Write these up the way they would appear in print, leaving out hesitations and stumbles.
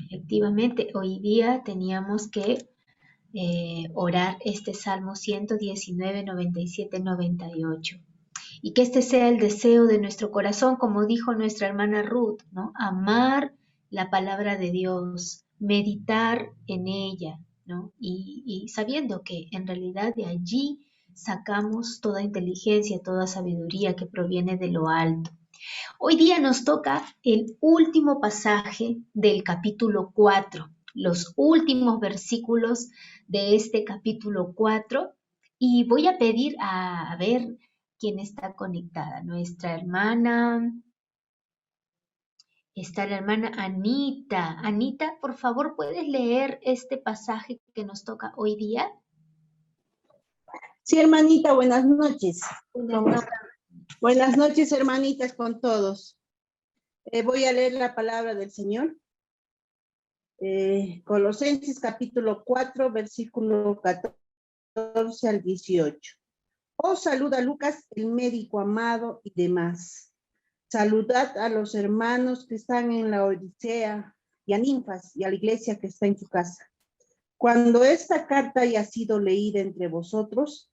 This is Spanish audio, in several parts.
Efectivamente, hoy día teníamos que orar este Salmo 119, 97, 98. Y que este sea el deseo de nuestro corazón, como dijo nuestra hermana Ruth, ¿no? Amar la palabra de Dios, meditar en ella, ¿no? Y sabiendo que en realidad de allí sacamos toda inteligencia, toda sabiduría que proviene de lo alto. Hoy día nos toca el último pasaje del capítulo 4, los últimos versículos de este capítulo 4, y voy a pedir a ver quién está conectada. Está la hermana Anita. Anita, por favor, ¿puedes leer este pasaje que nos toca hoy día? Sí, hermanita, buenas noches. Buenas Buenas noches, hermanitas, con todos. Voy a leer la palabra del Señor. Colosenses capítulo 4, versículo 14 al 18. Os saluda Lucas, el médico amado y demás. Saludad a los hermanos que están en la Odisea y a Ninfas y a la iglesia que está en su casa. Cuando esta carta haya sido leída entre vosotros,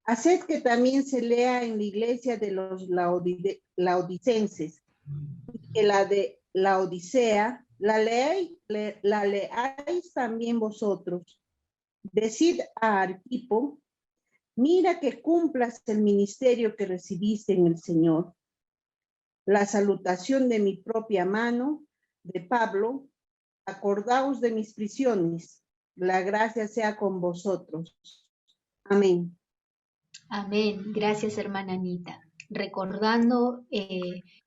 haced que también se lea en la iglesia de los laodicenses, que la de la Odisea la leáis también vosotros. Decid a Arquipo, mira que cumplas el ministerio que recibiste en el Señor. La salutación de mi propia mano, de Pablo, acordaos de mis prisiones. La gracia sea con vosotros. Amén. Amén. Gracias, hermana Anita. Recordando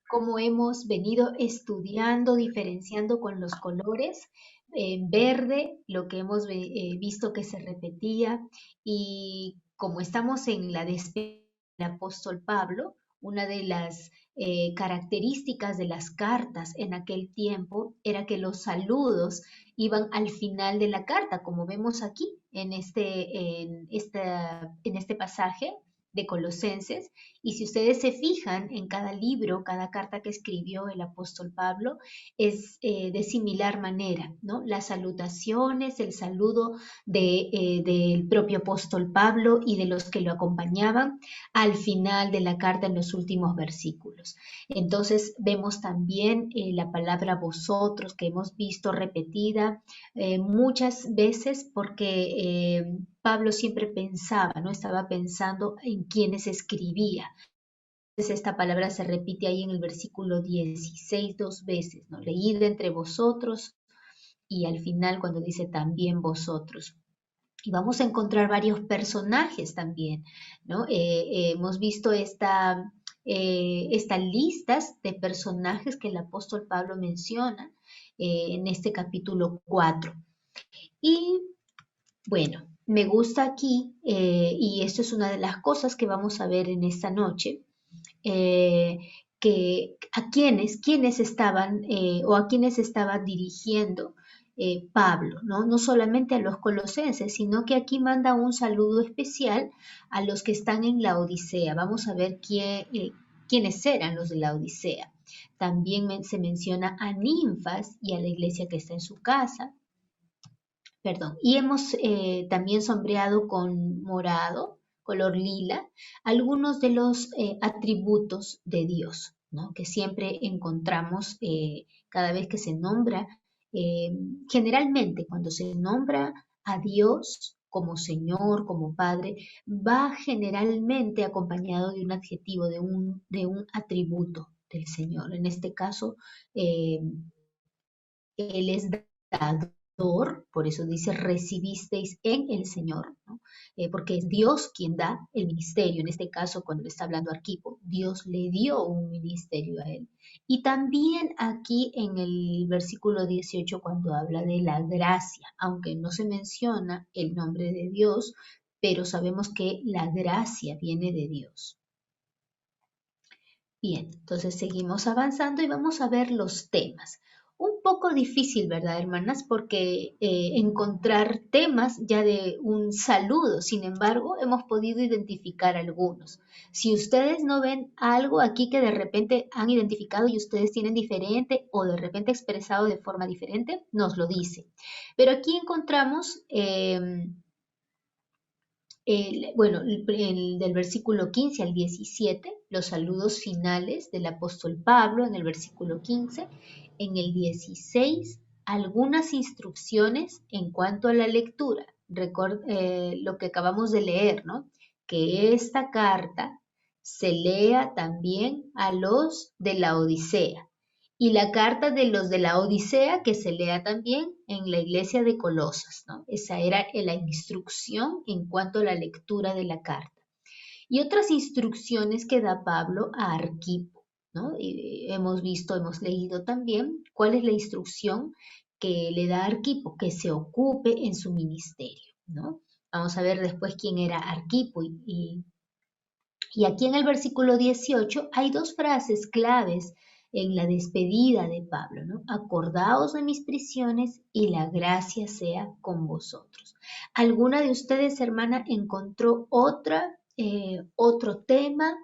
cómo hemos venido estudiando, diferenciando con los colores, en verde, lo que hemos visto que se repetía, y como estamos en la despedida del apóstol Pablo, una de las características de las cartas en aquel tiempo era que los saludos iban al final de la carta, como vemos aquí en este pasaje de Colosenses. Y si ustedes se fijan en cada libro, cada carta que escribió el apóstol Pablo, es de similar manera, ¿no? Las salutaciones, el saludo del propio apóstol Pablo y de los que lo acompañaban al final de la carta en los últimos versículos. Entonces vemos también la palabra vosotros, que hemos visto repetida muchas veces porque Pablo siempre pensaba, ¿no? Estaba pensando en quienes escribía. Entonces esta palabra se repite ahí en el versículo 16 dos veces, ¿no? Leído entre vosotros, y al final cuando dice también vosotros. Y vamos a encontrar varios personajes también, ¿no? Hemos visto estas listas de personajes que el apóstol Pablo menciona en este capítulo 4. Y bueno, me gusta aquí, y esto es una de las cosas que vamos a ver en esta noche, que a quiénes estaban o a quiénes estaba dirigiendo Pablo, ¿no? No solamente a los colosenses, sino que aquí manda un saludo especial a los que están en la Odisea. Vamos a ver quiénes eran los de la Odisea. También se menciona a Ninfas y a la iglesia que está en su casa. Perdón, y hemos también sombreado con morado, color lila, algunos de los atributos de Dios, ¿no? Que siempre encontramos cada vez que se nombra, generalmente cuando se nombra a Dios como Señor, como Padre, va generalmente acompañado de un adjetivo, de un atributo del Señor. En este caso, Él es dador, por eso dice recibisteis en el Señor, ¿no? Porque es Dios quien da el ministerio. En este caso, cuando le está hablando a Arquipo, Dios le dio un ministerio a él. Y también aquí en el versículo 18, cuando habla de la gracia, aunque no se menciona el nombre de Dios, pero sabemos que la gracia viene de Dios. Bien, entonces seguimos avanzando y vamos a ver los temas. Un poco difícil, ¿verdad, hermanas? Porque encontrar temas ya de un saludo, sin embargo, hemos podido identificar algunos. Si ustedes no ven algo aquí que de repente han identificado y ustedes tienen diferente o de repente expresado de forma diferente, nos lo dicen. Pero aquí encontramos bueno, del versículo 15 al 17, los saludos finales del apóstol Pablo en el versículo 15, en el 16, algunas instrucciones en cuanto a la lectura. Lo que acabamos de leer, ¿no? Que esta carta se lea también a los de la Odisea. Y la carta de los de la Odisea que se lea también en la iglesia de Colosas, ¿no? Esa era la instrucción en cuanto a la lectura de la carta. Y otras instrucciones que da Pablo a Arquipo, ¿no? Y hemos visto, hemos leído también cuál es la instrucción que le da a Arquipo, que se ocupe en su ministerio, ¿no? Vamos a ver después quién era Arquipo y aquí en el versículo 18 hay dos frases claves en la despedida de Pablo, ¿no? Acordaos de mis prisiones y la gracia sea con vosotros. ¿Alguna de ustedes, hermana, encontró otro tema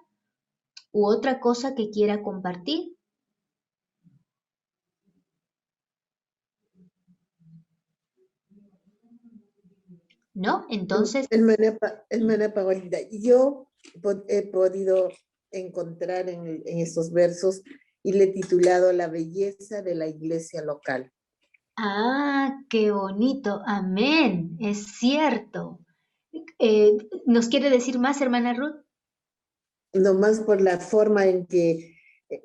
u otra cosa que quiera compartir? ¿No? Entonces, Hermana Paulita, yo he podido encontrar en estos versos y le he titulado La belleza de la iglesia local. qué bonito, amén, es cierto. ¿Nos quiere decir más, hermana Ruth? Nomás por la forma en que,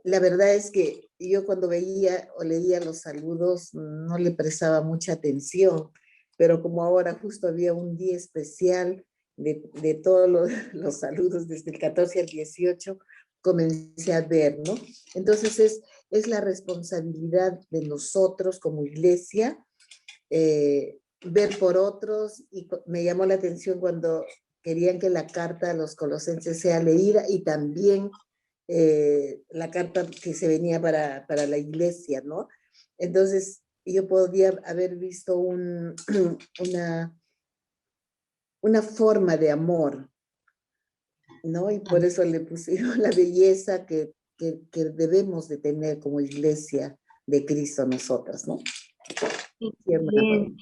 la verdad es que yo cuando veía o leía los saludos no le prestaba mucha atención, pero como ahora justo había un día especial de todos los saludos desde el 14 al 18, comencé a ver, ¿no? Entonces es la responsabilidad de nosotros como iglesia ver por otros, y me llamó la atención cuando querían que la carta a los colosenses sea leída y también la carta que se venía para la iglesia, ¿no? Entonces, yo podía haber visto una forma de amor, ¿no? Y por eso le pusieron la belleza que debemos de tener como iglesia de Cristo nosotras, ¿no? Sí, hermana Paula. Bien.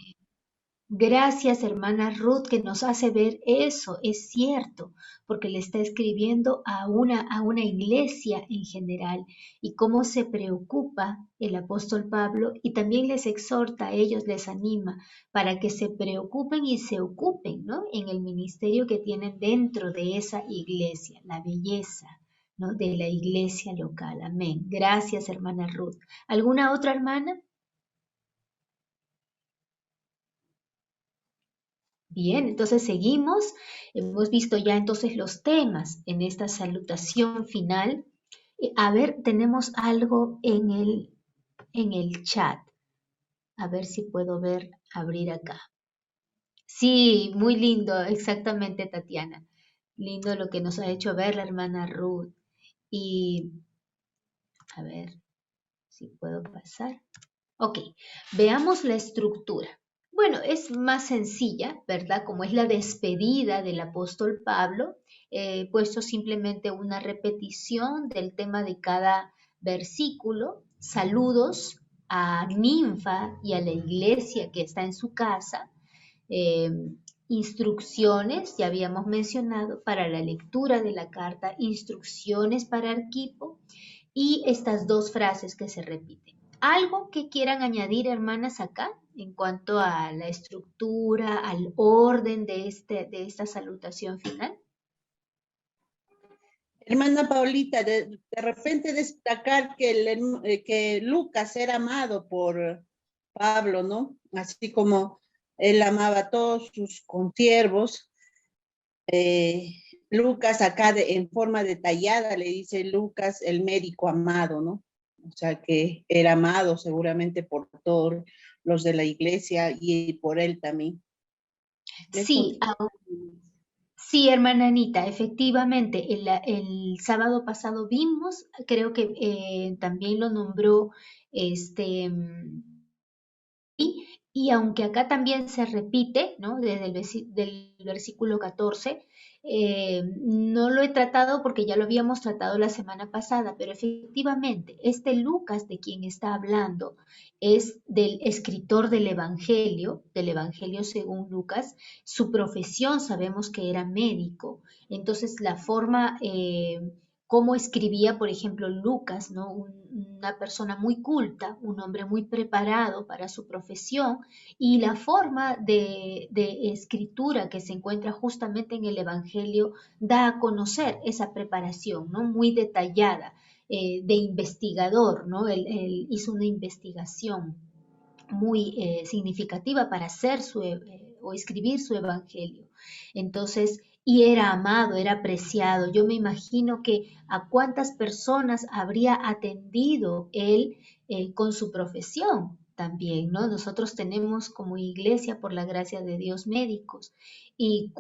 Gracias, hermana Ruth, que nos hace ver eso, es cierto, porque le está escribiendo a una iglesia en general y cómo se preocupa el apóstol Pablo y también les exhorta a ellos, les anima para que se preocupen y se ocupen, ¿no? En el ministerio que tienen dentro de esa iglesia, la belleza, ¿no? De la iglesia local. Amén. Gracias, hermana Ruth. ¿Alguna otra hermana? Bien, entonces seguimos. Hemos visto ya entonces los temas en esta salutación final. A ver, tenemos algo en el chat. A ver si puedo abrir acá. Sí, muy lindo, exactamente, Tatiana. Lindo lo que nos ha hecho ver la hermana Ruth. Y a ver si puedo pasar. Ok, veamos la estructura. Bueno, es más sencilla, ¿verdad? Como es la despedida del apóstol Pablo, he puesto simplemente una repetición del tema de cada versículo, saludos a Ninfa y a la iglesia que está en su casa, eh, instrucciones, ya habíamos mencionado, para la lectura de la carta, instrucciones para Arquipo y estas dos frases que se repiten. ¿Algo que quieran añadir, hermanas, acá en cuanto a la estructura, al orden de esta salutación final? Hermana Paulita, de repente destacar que Lucas era amado por Pablo, ¿no? Así como él amaba a todos sus consiervos. Lucas acá en forma detallada le dice Lucas el médico amado, ¿no? O sea que era amado seguramente por todos los de la iglesia y por él también. Sí, sí, hermana Anita, efectivamente, el sábado pasado vimos, creo que también lo nombró Y aunque acá también se repite, ¿no? Desde del versículo 14, no lo he tratado porque ya lo habíamos tratado la semana pasada, pero efectivamente, este Lucas de quien está hablando es del escritor del Evangelio según Lucas. Su profesión sabemos que era médico, entonces la forma cómo escribía, por ejemplo, Lucas, ¿no? Una persona muy culta, un hombre muy preparado para su profesión, y la forma de escritura que se encuentra justamente en el Evangelio da a conocer esa preparación, ¿no? Muy detallada, de investigador, ¿no? Él hizo una investigación muy significativa para hacer o escribir su evangelio. Entonces, y era amado, era apreciado. Yo me imagino que a cuántas personas habría atendido él con su profesión también, ¿no? Nosotros tenemos como iglesia, por la gracia de Dios, médicos, y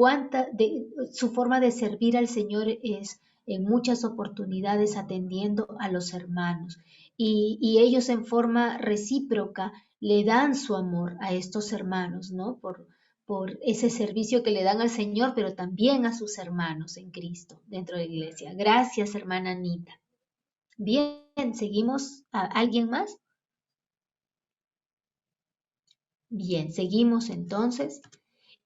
su forma de servir al Señor es en muchas oportunidades atendiendo a los hermanos. Y ellos en forma recíproca le dan su amor a estos hermanos, ¿no? Por ese servicio que le dan al Señor, pero también a sus hermanos en Cristo dentro de la iglesia. Gracias, hermana Anita. Bien, seguimos. ¿A alguien más? Bien, seguimos entonces.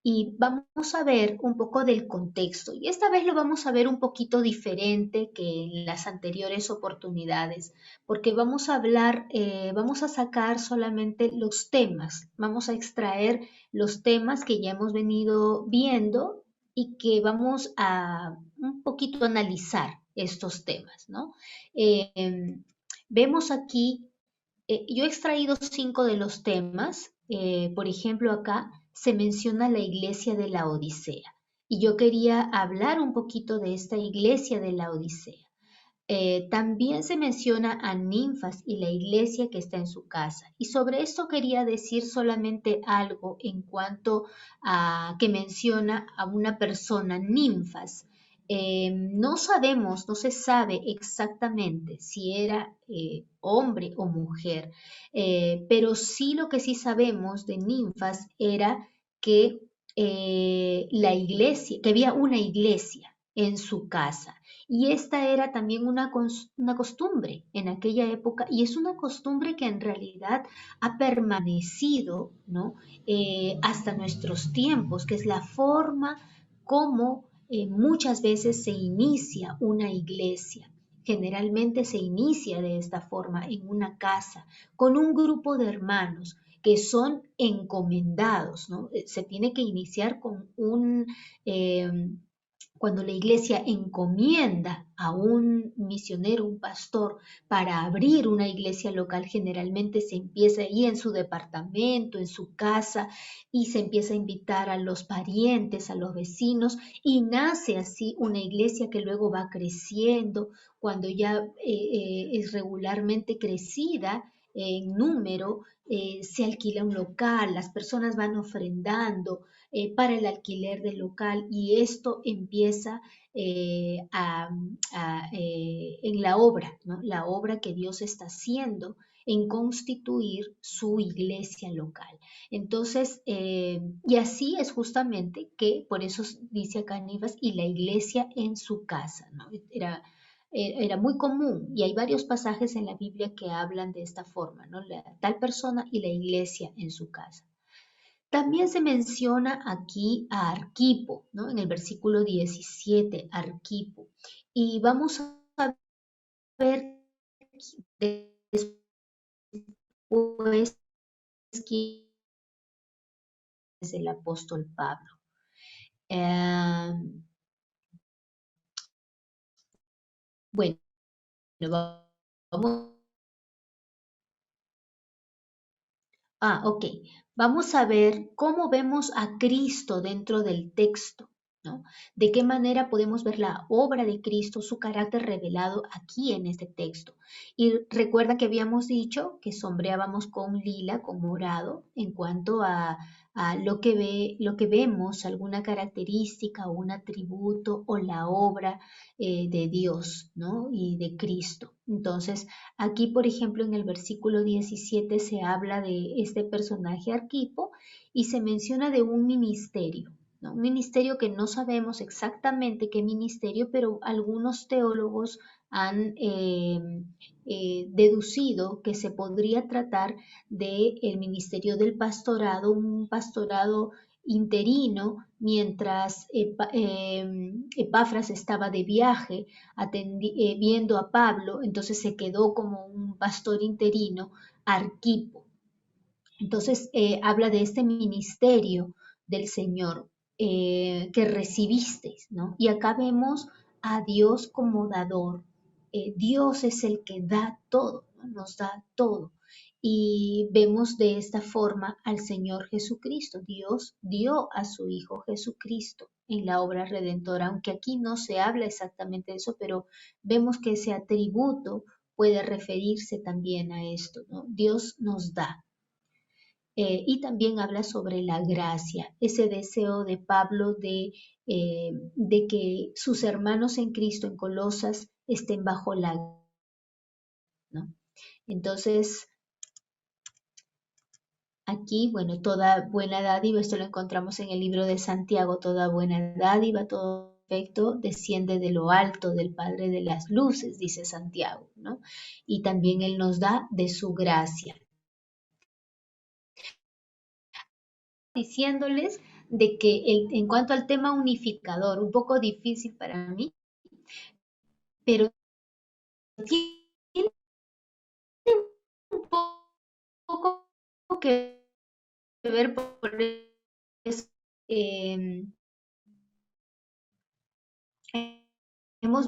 Y vamos a ver un poco del contexto. Y esta vez lo vamos a ver un poquito diferente que en las anteriores oportunidades, porque vamos a hablar, vamos a sacar solamente los temas, vamos a extraer los temas que ya hemos venido viendo y que vamos a un poquito analizar estos temas, ¿no? Vemos aquí yo he extraído 5 de los temas. Por ejemplo, acá se menciona la iglesia de la Odisea. Y yo quería hablar un poquito de esta iglesia de la Odisea. También se menciona a Ninfas y la iglesia que está en su casa. Y sobre esto quería decir solamente algo en cuanto a que menciona a una persona, Ninfas. No sabemos, no se sabe exactamente si era hombre o mujer, pero sí lo que sí sabemos de Ninfas era que la iglesia, que había una iglesia en su casa. Y esta era también una costumbre en aquella época y es una costumbre que en realidad ha permanecido, ¿no? Hasta nuestros tiempos, que es la forma como muchas veces se inicia una iglesia. Generalmente se inicia de esta forma en una casa con un grupo de hermanos que son encomendados, ¿no? Se tiene que iniciar con cuando la iglesia encomienda a un misionero, un pastor, para abrir una iglesia local, generalmente se empieza ahí en su departamento, en su casa, y se empieza a invitar a los parientes, a los vecinos, y nace así una iglesia que luego va creciendo, cuando ya es regularmente crecida en número, se alquila un local, las personas van ofrendando, para el alquiler del local y esto empieza en la obra, ¿no? La obra que Dios está haciendo en constituir su iglesia local. Entonces, y así es justamente que, por eso dice acá Nifas, y la iglesia en su casa, ¿no? Era muy común y hay varios pasajes en la Biblia que hablan de esta forma, ¿no? Tal persona y la iglesia en su casa. También se menciona aquí a Arquipo, ¿no? En el versículo 17, Arquipo. Y vamos a ver después quién es el apóstol Pablo. Bueno, vamos. Ok. Vamos a ver cómo vemos a Cristo dentro del texto. ¿no? ¿De qué manera podemos ver la obra de Cristo, su carácter revelado aquí en este texto? Y recuerda que habíamos dicho que sombreábamos con lila, con morado, en cuanto a lo que vemos, alguna característica o un atributo o la obra de Dios, ¿no? Y de Cristo. Entonces, aquí, por ejemplo, en el versículo 17 se habla de este personaje Arquipo y se menciona de un ministerio, ¿no? Un ministerio que no sabemos exactamente qué ministerio, pero algunos teólogos han deducido que se podría tratar del ministerio del pastorado, un pastorado interino mientras Epafras estaba de viaje viendo a Pablo, entonces se quedó como un pastor interino, Arquipo. Entonces habla de este ministerio del Señor que recibisteis, ¿no? Y acá vemos a Dios como dador. Dios es el que da todo, ¿no? Nos da todo. Y vemos de esta forma al Señor Jesucristo. Dios dio a su Hijo Jesucristo en la obra redentora, aunque aquí no se habla exactamente de eso, pero vemos que ese atributo puede referirse también a esto, ¿no? Dios nos da. Y también habla sobre la gracia, ese deseo de Pablo de que sus hermanos en Cristo, en Colosas, estén bajo la gracia, ¿no? Entonces, aquí, bueno, toda buena dádiva, esto lo encontramos en el libro de Santiago, toda buena dádiva, todo perfecto desciende de lo alto, del Padre de las luces, dice Santiago, ¿no? Y también Él nos da de su gracia, diciéndoles de que en cuanto al tema unificador, un poco difícil para mí, pero tiene un poco que ver por eso. Eh, hemos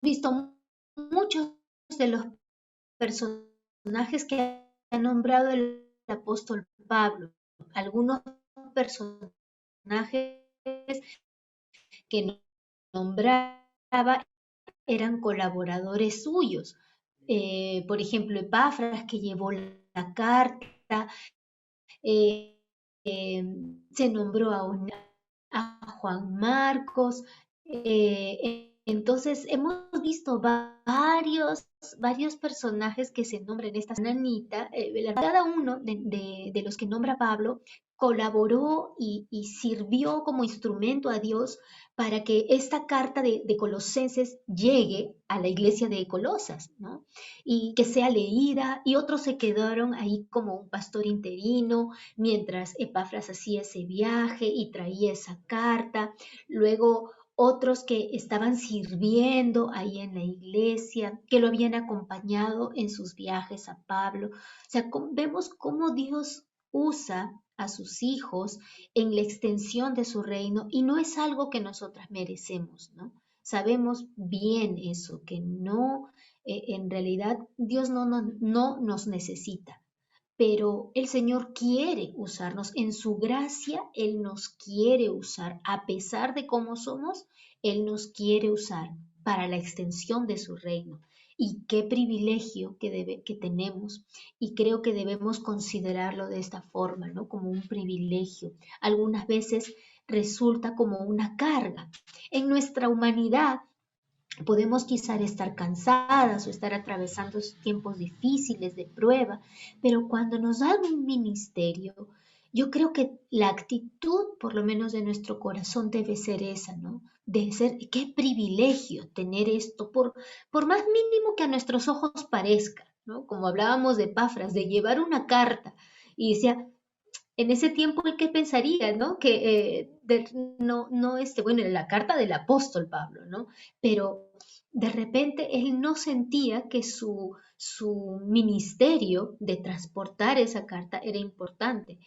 visto muchos de los personajes que ha nombrado el apóstol Pablo, algunos personajes que nombraba eran colaboradores suyos. Por ejemplo, Epafras, que llevó la carta, eh, eh, se nombró a Juan Marcos. Entonces, hemos visto varios personajes que se nombran en esta Anita. Cada uno de los que nombra Pablo colaboró y sirvió como instrumento a Dios para que esta carta de Colosenses llegue a la iglesia de Colosas, ¿no? Y que sea leída, y otros se quedaron ahí como un pastor interino, mientras Epafras hacía ese viaje y traía esa carta. Luego otros que estaban sirviendo ahí en la iglesia, que lo habían acompañado en sus viajes a Pablo. O sea, vemos cómo Dios usa a sus hijos en la extensión de su reino y no es algo que nosotras merecemos, ¿no? Sabemos bien eso, que no, en realidad Dios no nos necesita, pero el Señor quiere usarnos. En su gracia, Él nos quiere usar. A pesar de cómo somos, Él nos quiere usar para la extensión de su reino. Y qué privilegio que tenemos. Y creo que debemos considerarlo de esta forma, ¿no? Como un privilegio. Algunas veces resulta como una carga. En nuestra humanidad, podemos quizá estar cansadas o estar atravesando tiempos difíciles de prueba, pero cuando nos dan un ministerio, yo creo que la actitud, por lo menos de nuestro corazón, debe ser esa, ¿no? De ser, qué privilegio tener esto, por más mínimo que a nuestros ojos parezca, ¿no? Como hablábamos de Epafras, de llevar una carta y decía, en ese tiempo, ¿qué pensaría, no? Que no, bueno, la carta del apóstol Pablo, ¿no? Pero de repente él no sentía que su ministerio de transportar esa carta era importante.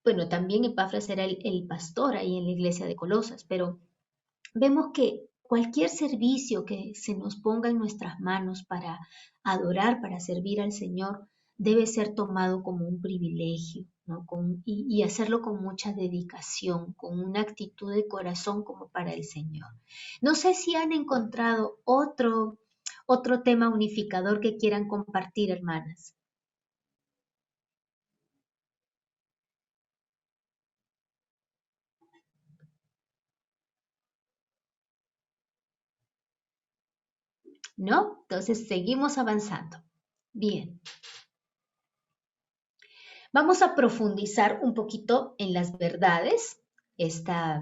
Bueno, también Epafras era el pastor ahí en la iglesia de Colosas, pero vemos que cualquier servicio que se nos ponga en nuestras manos para adorar, para servir al Señor, debe ser tomado como un privilegio, ¿no? Y hacerlo con mucha dedicación, con una actitud de corazón como para el Señor. No sé si han encontrado otro tema unificador que quieran compartir, hermanas. ¿No? Entonces seguimos avanzando. Bien. Vamos a profundizar un poquito en las verdades esta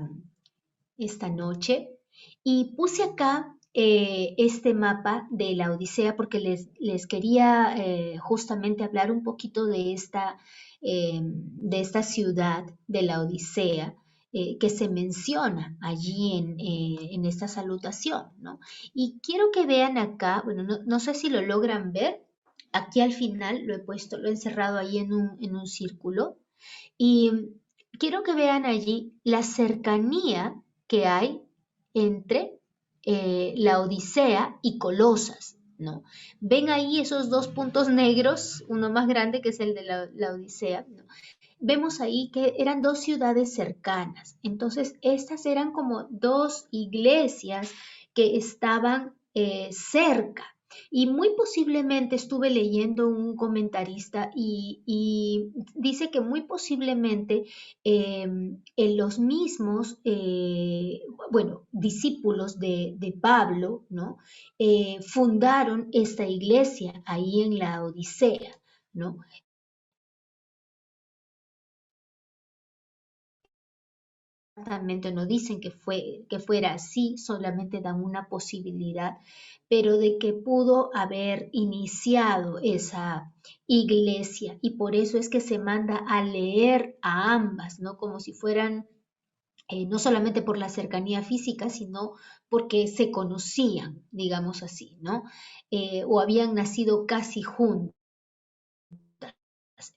noche y puse acá este mapa de la Odisea porque les quería justamente hablar un poquito de esta ciudad de la Odisea que se menciona allí en esta salutación, ¿no? Y quiero que vean acá, bueno, no sé si lo logran ver, aquí al final lo he encerrado ahí en un círculo y quiero que vean allí la cercanía que hay entre la Odisea y Colosas, ¿no? Ven ahí esos dos puntos negros, uno más grande que es el de la Odisea, ¿no? Vemos ahí que eran dos ciudades cercanas, entonces estas eran como dos iglesias que estaban cerca. Y muy posiblemente estuve leyendo un comentarista y dice que muy posiblemente en los mismos, bueno, discípulos de Pablo, ¿no? Fundaron esta iglesia ahí en la Odisea, ¿no? Exactamente, no dicen que fuera así, solamente dan una posibilidad, pero de que pudo haber iniciado esa iglesia y por eso es que se manda a leer a ambas, ¿no? Como si fueran, no solamente por la cercanía física, sino porque se conocían, digamos así, ¿no? O habían nacido casi juntas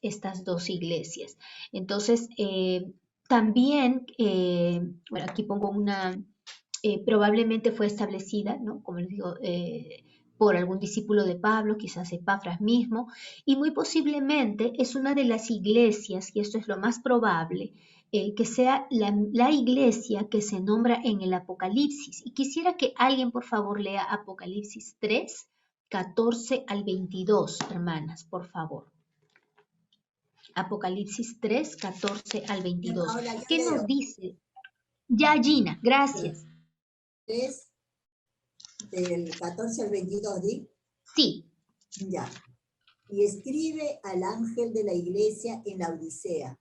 estas dos iglesias. Entonces, también, bueno, aquí pongo probablemente fue establecida, ¿no? Como les digo, por algún discípulo de Pablo, quizás Epafras mismo, y muy posiblemente es una de las iglesias, y esto es lo más probable, que sea la iglesia que se nombra en el Apocalipsis. Y quisiera que alguien, por favor, lea Apocalipsis 3, 14 al 22, hermanas, por favor. Apocalipsis 3, 14 al 22. Ahora yo ¿Qué leo. nos dice? Ya, Gina, gracias. 3, del 14 al 22, ¿di? Sí. Ya. Y escribe al ángel de la iglesia en la Odisea.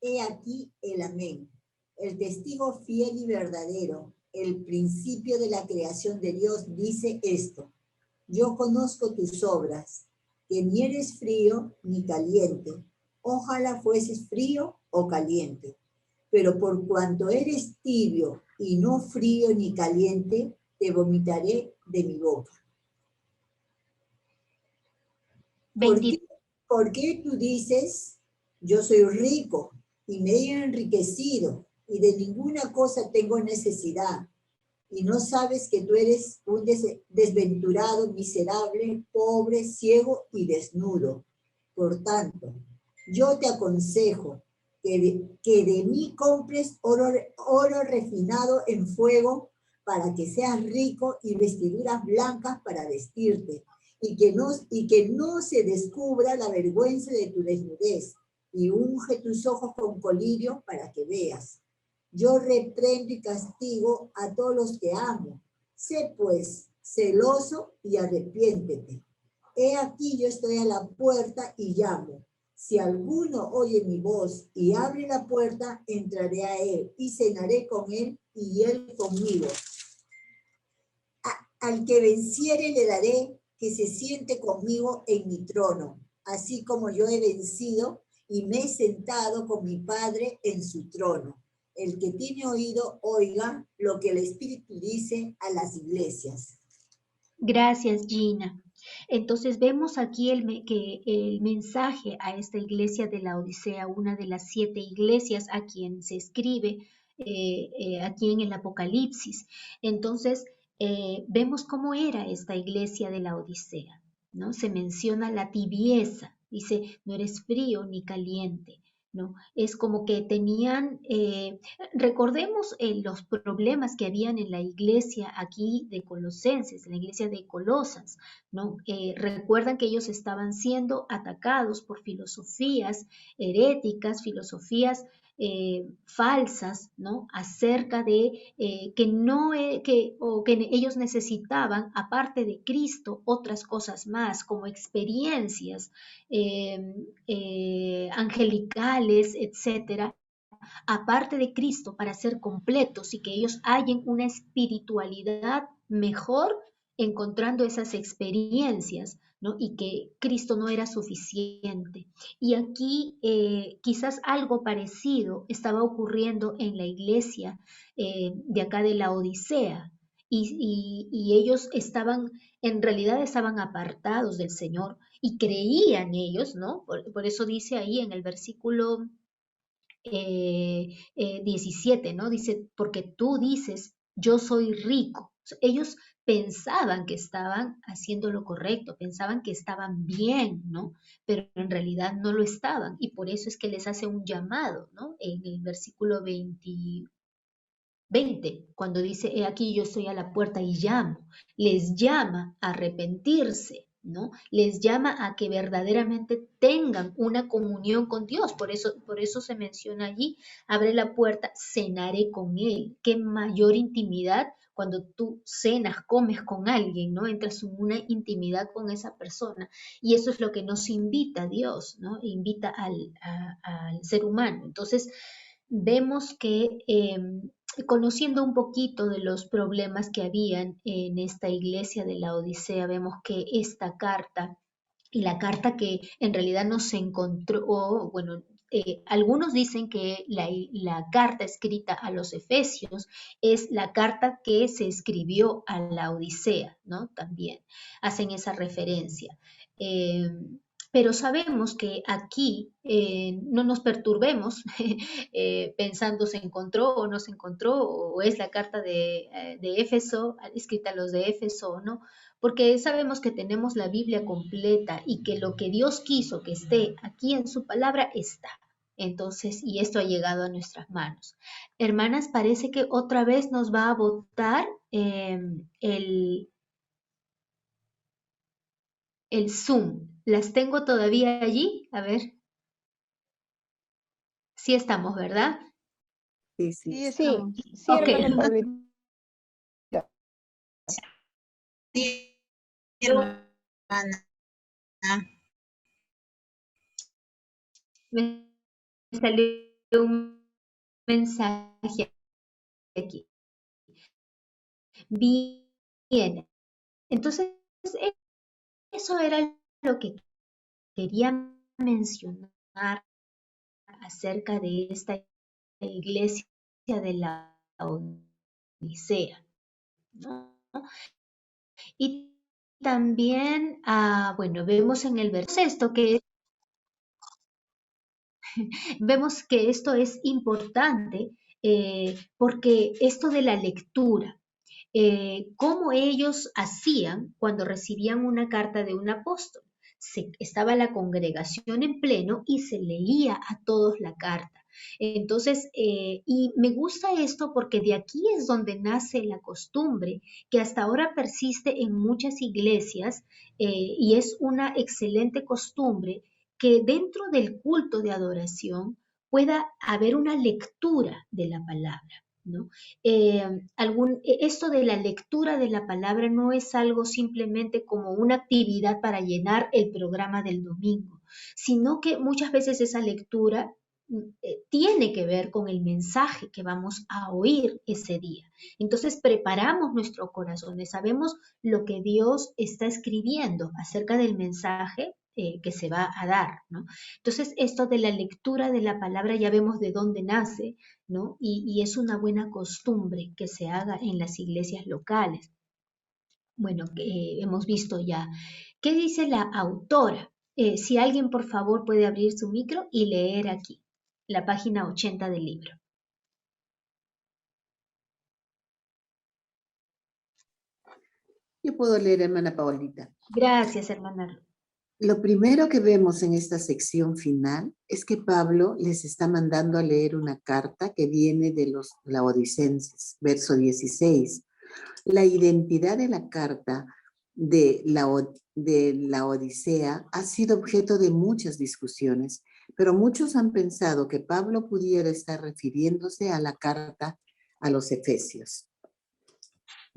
He aquí el amén, el testigo fiel y verdadero, el principio de la creación de Dios, dice esto. Yo conozco tus obras, que ni eres frío ni caliente. Ojalá fueses frío o caliente. Pero por cuanto eres tibio y no frío ni caliente, te vomitaré de mi boca. ¿Por qué tú dices, yo soy rico y me he enriquecido y de ninguna cosa tengo necesidad? Y no sabes que tú eres un desventurado, miserable, pobre, ciego y desnudo. Por tanto, yo te aconsejo que de mí compres oro refinado en fuego para que seas rico y vestiduras blancas para vestirte y que no se descubra la vergüenza de tu desnudez y unge tus ojos con colirio para que veas. Yo reprendo y castigo a todos los que amo. Sé pues celoso y arrepiéntete. He aquí yo estoy a la puerta y llamo. Si alguno oye mi voz y abre la puerta, entraré a él y cenaré con él y él conmigo. Al que venciere le daré que se siente conmigo en mi trono, así como yo he vencido y me he sentado con mi Padre en su trono. El que tiene oído, oiga lo que el Espíritu dice a las iglesias. Gracias, Gina. Entonces vemos aquí que el mensaje a esta iglesia de la Odisea, una de las 7 iglesias a quien se escribe aquí en el Apocalipsis. Entonces vemos cómo era esta iglesia de la Odisea, ¿no? Se menciona la tibieza Dice, no eres frío ni caliente, ¿no? Es como que tenían, recordemos los problemas que habían en la iglesia aquí de Colosenses, en la iglesia de Colosas, ¿no? Recuerdan que ellos estaban siendo atacados por filosofías heréticas, filosofías falsas, ¿no? Acerca de que no que ellos necesitaban, aparte de Cristo, otras cosas más, como experiencias angelicales, etcétera, aparte de Cristo, para ser completos y que ellos hallen una espiritualidad mejor encontrando esas experiencias, ¿no? Y que Cristo no era suficiente. Y aquí quizás algo parecido estaba ocurriendo en la iglesia de acá de la Odisea. Y ellos estaban, en realidad estaban apartados del Señor y creían ellos, ¿no? Por eso dice ahí en el versículo 17, ¿no? Dice, porque tú dices, yo soy rico. O sea, ellos pensaban que estaban haciendo lo correcto, pensaban que estaban bien, ¿no? Pero en realidad no lo estaban. Y por eso es que les hace un llamado, ¿no? En el versículo 20, cuando dice, he aquí yo estoy a la puerta y llamo, les llama a arrepentirse, ¿no? Les llama a que verdaderamente tengan una comunión con Dios. Por eso se menciona allí, abre la puerta, cenaré con Él. Qué mayor intimidad cuando tú cenas, comes con alguien, ¿no? Entras en una intimidad con esa persona. Y eso es lo que nos invita a Dios, ¿no? Invita al ser humano. Entonces, vemos que conociendo un poquito de los problemas que habían en esta iglesia de la Odisea, vemos que esta carta y la carta que en realidad no se encontró, bueno, algunos dicen que la carta escrita a los Efesios es la carta que se escribió a la Odisea, ¿no? También hacen esa referencia. Eh, pero sabemos que aquí no nos perturbemos pensando se encontró o no se encontró, o es la carta de Éfeso, escrita a los de Éfeso o no, porque sabemos que tenemos la Biblia completa y que lo que Dios quiso que esté aquí en su palabra está. Entonces, y esto ha llegado a nuestras manos. Hermanas, parece que otra vez nos va a botar el Zoom. ¿Las tengo todavía allí? A ver. Sí estamos, ¿verdad? Sí, sí. Sí, Sí, estamos. sí, Ok. hermana Paulita. Sí, hermana. Me salió un mensaje aquí. Bien. Entonces, eso era lo que quería mencionar acerca de esta iglesia de la Odisea, ¿no? Y también, bueno, vemos en el verso esto que vemos que esto es importante porque esto de la lectura, cómo ellos hacían cuando recibían una carta de un apóstol. Estaba la congregación en pleno y se leía a todos la carta. Entonces, y me gusta esto porque de aquí es donde nace la costumbre que hasta ahora persiste en muchas iglesias y es una excelente costumbre que dentro del culto de adoración pueda haber una lectura de la palabra, ¿no? Esto de la lectura de la palabra no es algo simplemente como una actividad para llenar el programa del domingo, sino que muchas veces esa lectura tiene que ver con el mensaje que vamos a oír ese día. Entonces preparamos nuestros corazones, sabemos lo que Dios está escribiendo acerca del mensaje que se va a dar, ¿no? Entonces esto de la lectura de la palabra ya vemos de dónde nace, ¿no? Y es una buena costumbre que se haga en las iglesias locales. Bueno, hemos visto ya. ¿Qué dice la autora? Si alguien por favor puede abrir su micro y leer aquí, la página 80 del libro. Yo puedo leer, hermana Paulita. Gracias, hermana. Lo primero que vemos en esta sección final es que Pablo les está mandando a leer una carta que viene de los laodicenses, verso 16. La identidad de la carta de la Odisea ha sido objeto de muchas discusiones, pero muchos han pensado que Pablo pudiera estar refiriéndose a la carta a los Efesios.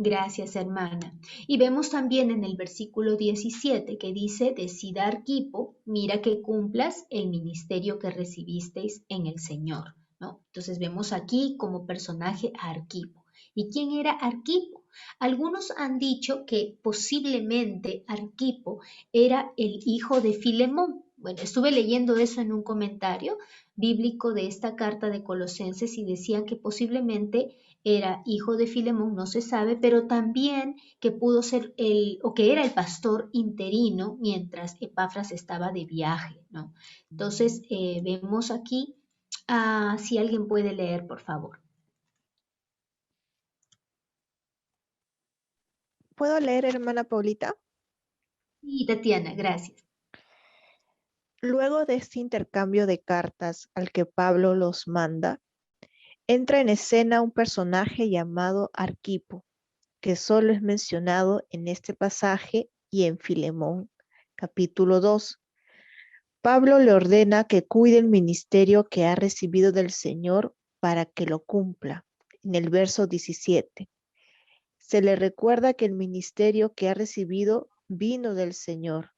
Gracias, hermana. Y vemos también en el versículo 17 que dice, decida Arquipo, mira que cumplas el ministerio que recibisteis en el Señor, ¿no? Entonces vemos aquí como personaje a Arquipo. ¿Y quién era Arquipo? Algunos han dicho que posiblemente Arquipo era el hijo de Filemón. Bueno, estuve leyendo eso en un comentario bíblico de esta carta de Colosenses y decían que posiblemente era hijo de Filemón, no se sabe, pero también que pudo ser o que era el pastor interino mientras Epafras estaba de viaje, ¿no? Entonces, vemos aquí, si alguien puede leer, por favor. ¿Puedo leer, hermana Paulita? Sí, Tatiana, gracias. Luego de este intercambio de cartas al que Pablo los manda, entra en escena un personaje llamado Arquipo, que solo es mencionado en este pasaje y en Filemón, capítulo 2. Pablo le ordena que cuide el ministerio que ha recibido del Señor para que lo cumpla. En el verso 17. Se le recuerda que el ministerio que ha recibido vino del Señor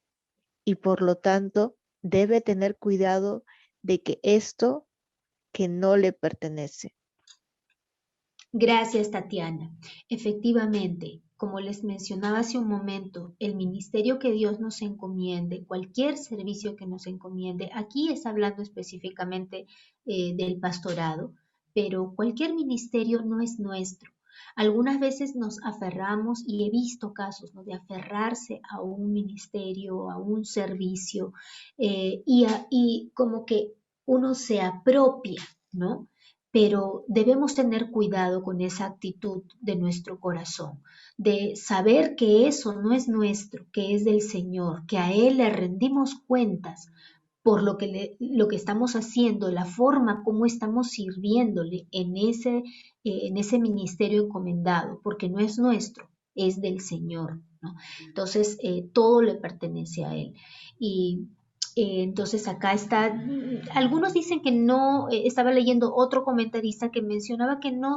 y por lo tanto debe tener cuidado de que esto que no le pertenece. Gracias, Tatiana. Efectivamente, como les mencionaba hace un momento, el ministerio que Dios nos encomiende, cualquier servicio que nos encomiende, aquí está hablando específicamente del pastorado, pero cualquier ministerio no es nuestro. Algunas veces nos aferramos, y he visto casos, ¿no?, de aferrarse a un ministerio, a un servicio, y como que uno se apropia, ¿no? Pero debemos tener cuidado con esa actitud de nuestro corazón, de saber que eso no es nuestro, que es del Señor, que a Él le rendimos cuentas por lo que estamos haciendo, la forma como estamos sirviéndole en ese ministerio encomendado, porque no es nuestro, es del Señor, ¿no? Entonces, todo le pertenece a Él. Y entonces acá está, algunos dicen que no, estaba leyendo otro comentarista que mencionaba que no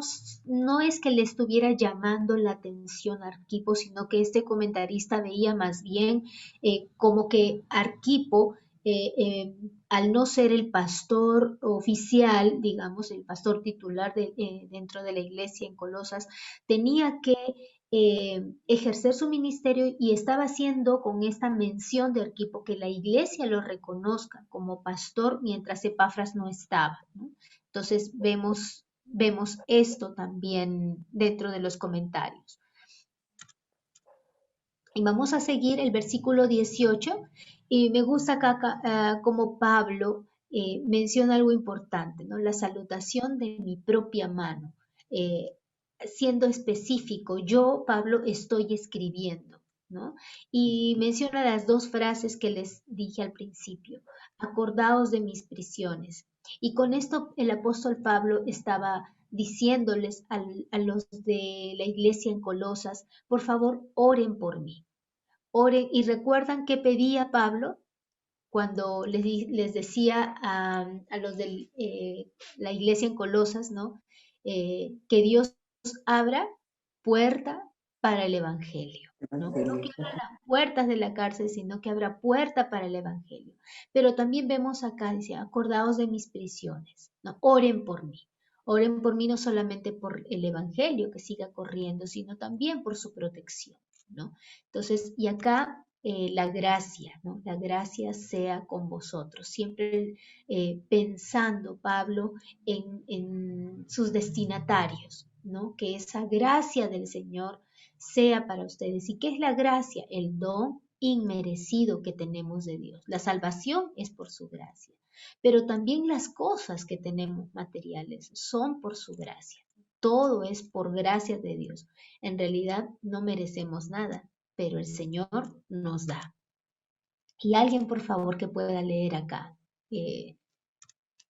es que le estuviera llamando la atención a Arquipo, sino que este comentarista veía más bien como que Arquipo, al no ser el pastor oficial, digamos, el pastor titular dentro de la iglesia en Colosas, tenía que ejercer su ministerio y estaba haciendo con esta mención de Arquipo que la iglesia lo reconozca como pastor mientras Epafras no estaba, ¿no? Entonces vemos esto también dentro de los comentarios. Y vamos a seguir el versículo 18 y me gusta acá como Pablo menciona algo importante, ¿no? La salutación de mi propia mano. Siendo específico, yo, Pablo, estoy escribiendo, ¿no? Y menciona las dos frases que les dije al principio. Acordaos de mis prisiones. Y con esto el apóstol Pablo estaba diciéndoles a los de la iglesia en Colosas, por favor, oren por mí. Oren, y recuerdan que pedía Pablo cuando les decía a los de la iglesia en Colosas, ¿no? Que Dios abra puerta para el Evangelio, ¿no? No que abra las puertas de la cárcel, sino que abra puerta para el Evangelio. Pero también vemos acá, dice, acordaos de mis prisiones, ¿no? Oren por mí. Oren por mí no solamente por el Evangelio que siga corriendo, sino también por su protección, ¿no? Entonces, y acá la gracia, ¿no? La gracia sea con vosotros. Siempre pensando, Pablo, en sus destinatarios, ¿no? Que esa gracia del Señor sea para ustedes. ¿Y qué es la gracia? El don inmerecido que tenemos de Dios. La salvación es por su gracia, pero también las cosas que tenemos materiales son por su gracia. Todo es por gracia de Dios. En realidad no merecemos nada, pero el Señor nos da. Y alguien, por favor, que pueda leer acá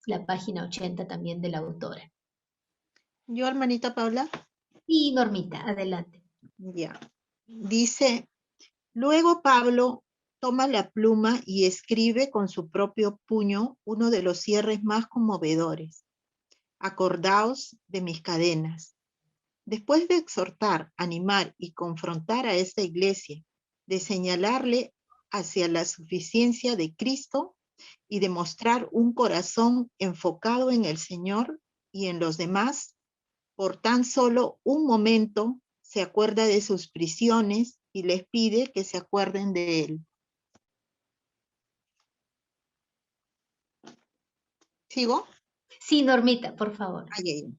la página 80 también de la autora. Yo, hermanita Paula, Y Normita, adelante. ya. Dice, luego Pablo toma la pluma y escribe con su propio puño uno de los cierres más conmovedores. Acordaos de mis cadenas. Después de exhortar, animar y confrontar a esta iglesia, de señalarle hacia la suficiencia de Cristo y de mostrar un corazón enfocado en el Señor y en los demás, por tan solo un momento se acuerda de sus prisiones y les pide que se acuerden de él. ¿Sigo? Sí, Normita, por favor. Ay, ay, ay.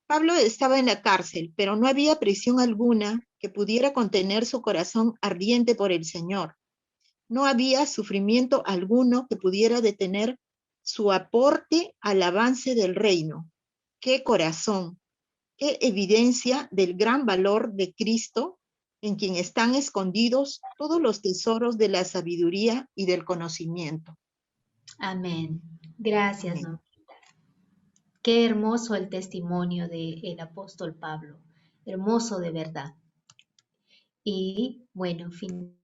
Pablo estaba en la cárcel, pero no había prisión alguna que pudiera contener su corazón ardiente por el Señor. No había sufrimiento alguno que pudiera detener su aporte al avance del reino. ¡Qué corazón! ¡Qué evidencia del gran valor de Cristo, en quien están escondidos todos los tesoros de la sabiduría y del conocimiento! Amén. Gracias, Amén. Normita. Qué hermoso el testimonio del apóstol Pablo. Hermoso de verdad. Y bueno, finalmente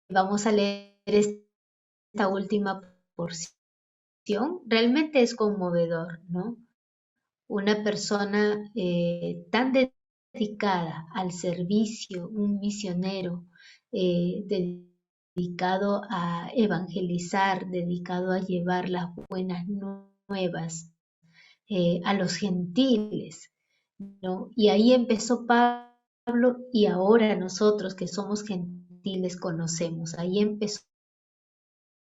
vamos a leer esta última porción. Realmente es conmovedor, ¿no? Una persona tan dedicada al servicio, un misionero dedicado a evangelizar, dedicado a llevar las buenas nuevas a los gentiles, ¿no? Y ahí empezó Pablo y ahora nosotros que somos gentiles conocemos, ahí empezó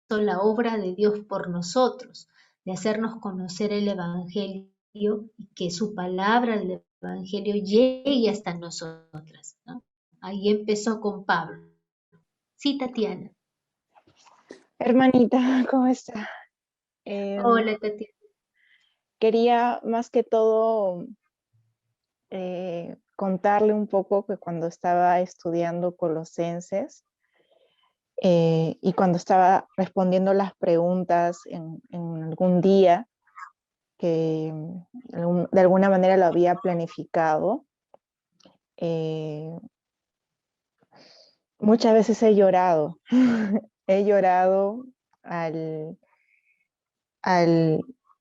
la obra de Dios por nosotros, de hacernos conocer el Evangelio y que su palabra del Evangelio llegue hasta nosotras, ¿no? Ahí empezó con Pablo. Sí, Tatiana. Hermanita, ¿cómo está? Hola, Tatiana. Quería más que todo contarle un poco que cuando estaba estudiando Colosenses y cuando estaba respondiendo las preguntas en algún día que de alguna manera lo había planificado, muchas veces he llorado. He llorado al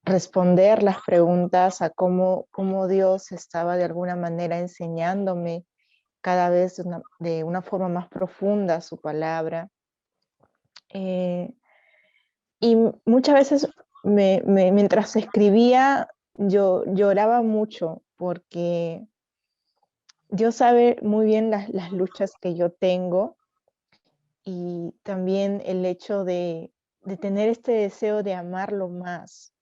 responder las preguntas, a cómo Dios estaba de alguna manera enseñándome cada vez de una forma más profunda su palabra. Y muchas veces mientras escribía, yo lloraba mucho porque Dios sabe muy bien las luchas que yo tengo y también el hecho de tener este deseo de amarlo más,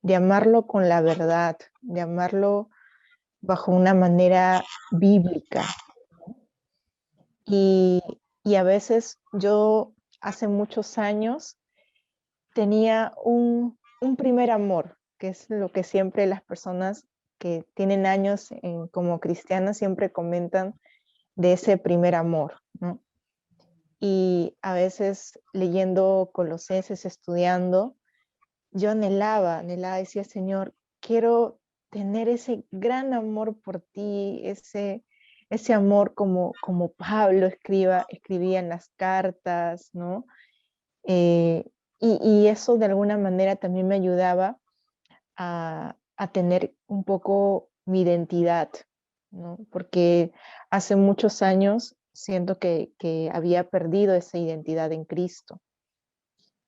de amarlo con la verdad, de amarlo bajo una manera bíblica. Y a veces yo hace muchos años tenía un primer amor, que es lo que siempre las personas que tienen años como cristianas siempre comentan de ese primer amor, ¿no? Y a veces leyendo Colosenses, estudiando, yo anhelaba, decía, Señor, quiero tener ese gran amor por ti, ese amor como Pablo escribía en las cartas, ¿no? Y eso de alguna manera también me ayudaba a tener un poco mi identidad, ¿no? Porque hace muchos años siento que había perdido esa identidad en Cristo.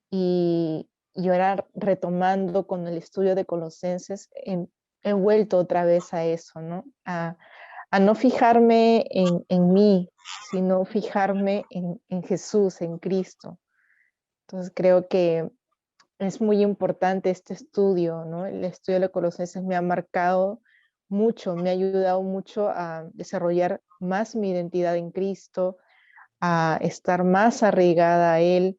Y ahora retomando con el estudio de Colosenses, he vuelto otra vez a eso, ¿no? A no fijarme en mí, sino fijarme en Jesús, en Cristo. Entonces creo que es muy importante este estudio, ¿no? El estudio de Colosenses me ha marcado mucho, me ha ayudado mucho a desarrollar más mi identidad en Cristo, a estar más arraigada a Él,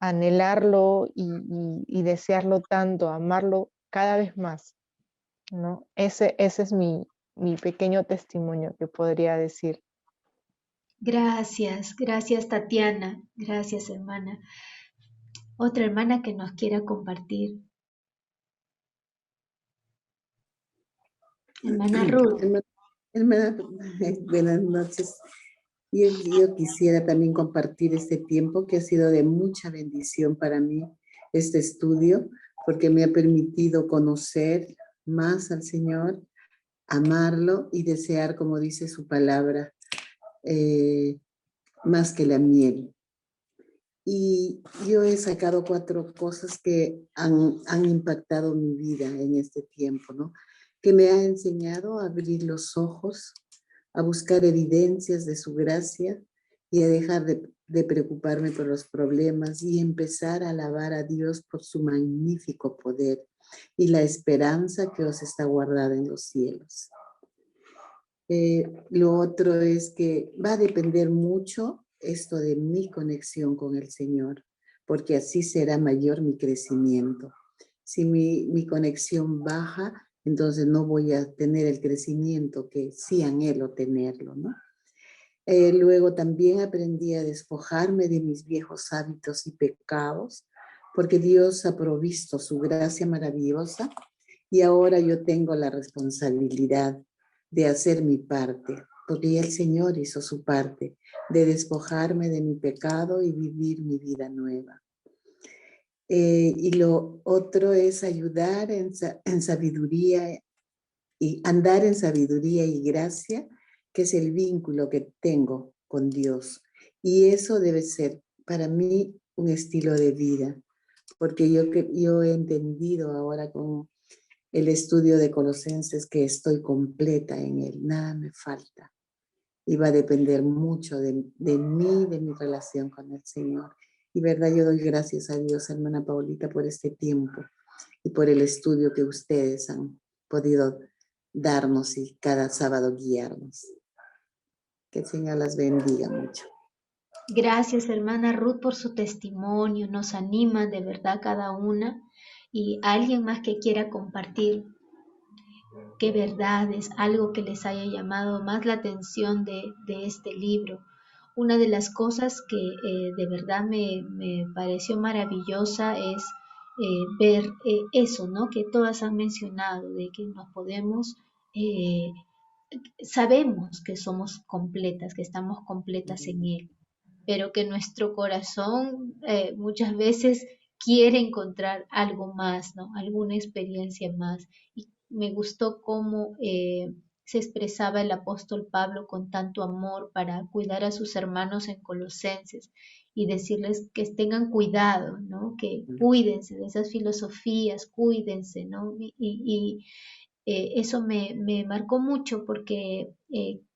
anhelarlo y desearlo tanto, amarlo cada vez más, ¿no? Ese es mi pequeño testimonio que podría decir. Gracias, gracias Tatiana, gracias hermana. Otra hermana que nos quiera compartir. Hermana Ruth. Hermana, buenas noches. Yo quisiera también compartir este tiempo que ha sido de mucha bendición para mí, este estudio, porque me ha permitido conocer más al Señor, amarlo y desear, como dice su palabra, más que la miel. Y yo he sacado 4 cosas que han impactado mi vida en este tiempo, ¿no? Que me ha enseñado a abrir los ojos, a buscar evidencias de su gracia y a dejar de preocuparme por los problemas y empezar a alabar a Dios por su magnífico poder y la esperanza que os está guardada en los cielos. Lo otro es que va a depender mucho esto de mi conexión con el Señor, porque así será mayor mi crecimiento. Si mi conexión baja, entonces no voy a tener el crecimiento que sí anhelo tenerlo, ¿no? Luego también aprendí a despojarme de mis viejos hábitos y pecados, porque Dios ha provisto su gracia maravillosa y ahora yo tengo la responsabilidad de hacer mi parte, porque ya el Señor hizo su parte, de despojarme de mi pecado y vivir mi vida nueva. Y lo otro es ayudar en sabiduría y andar en sabiduría y gracia, que es el vínculo que tengo con Dios. Y eso debe ser para mí un estilo de vida, porque yo he entendido ahora con el estudio de Colosenses que estoy completa en él, nada me falta. Y va a depender mucho de mí, de mi relación con el Señor. Y verdad, yo doy gracias a Dios, hermana Paulita, por este tiempo y por el estudio que ustedes han podido darnos y cada sábado guiarnos. Que el Señor las bendiga mucho. Gracias, hermana Ruth, por su testimonio. Nos anima de verdad cada una. Y alguien más que quiera compartir qué verdades, algo que les haya llamado más la atención de este libro. Una de las cosas que de verdad me pareció maravillosa es ver eso, ¿no? Que todas han mencionado, de que nos podemos, sabemos que somos completas, que estamos completas en Él, pero que nuestro corazón muchas veces quiere encontrar algo más, ¿no? Alguna experiencia más. Y me gustó cómo se expresaba el apóstol Pablo con tanto amor para cuidar a sus hermanos en Colosenses y decirles que tengan cuidado, ¿no? Que cuídense de esas filosofías, cuídense, ¿no? Y eso me marcó mucho porque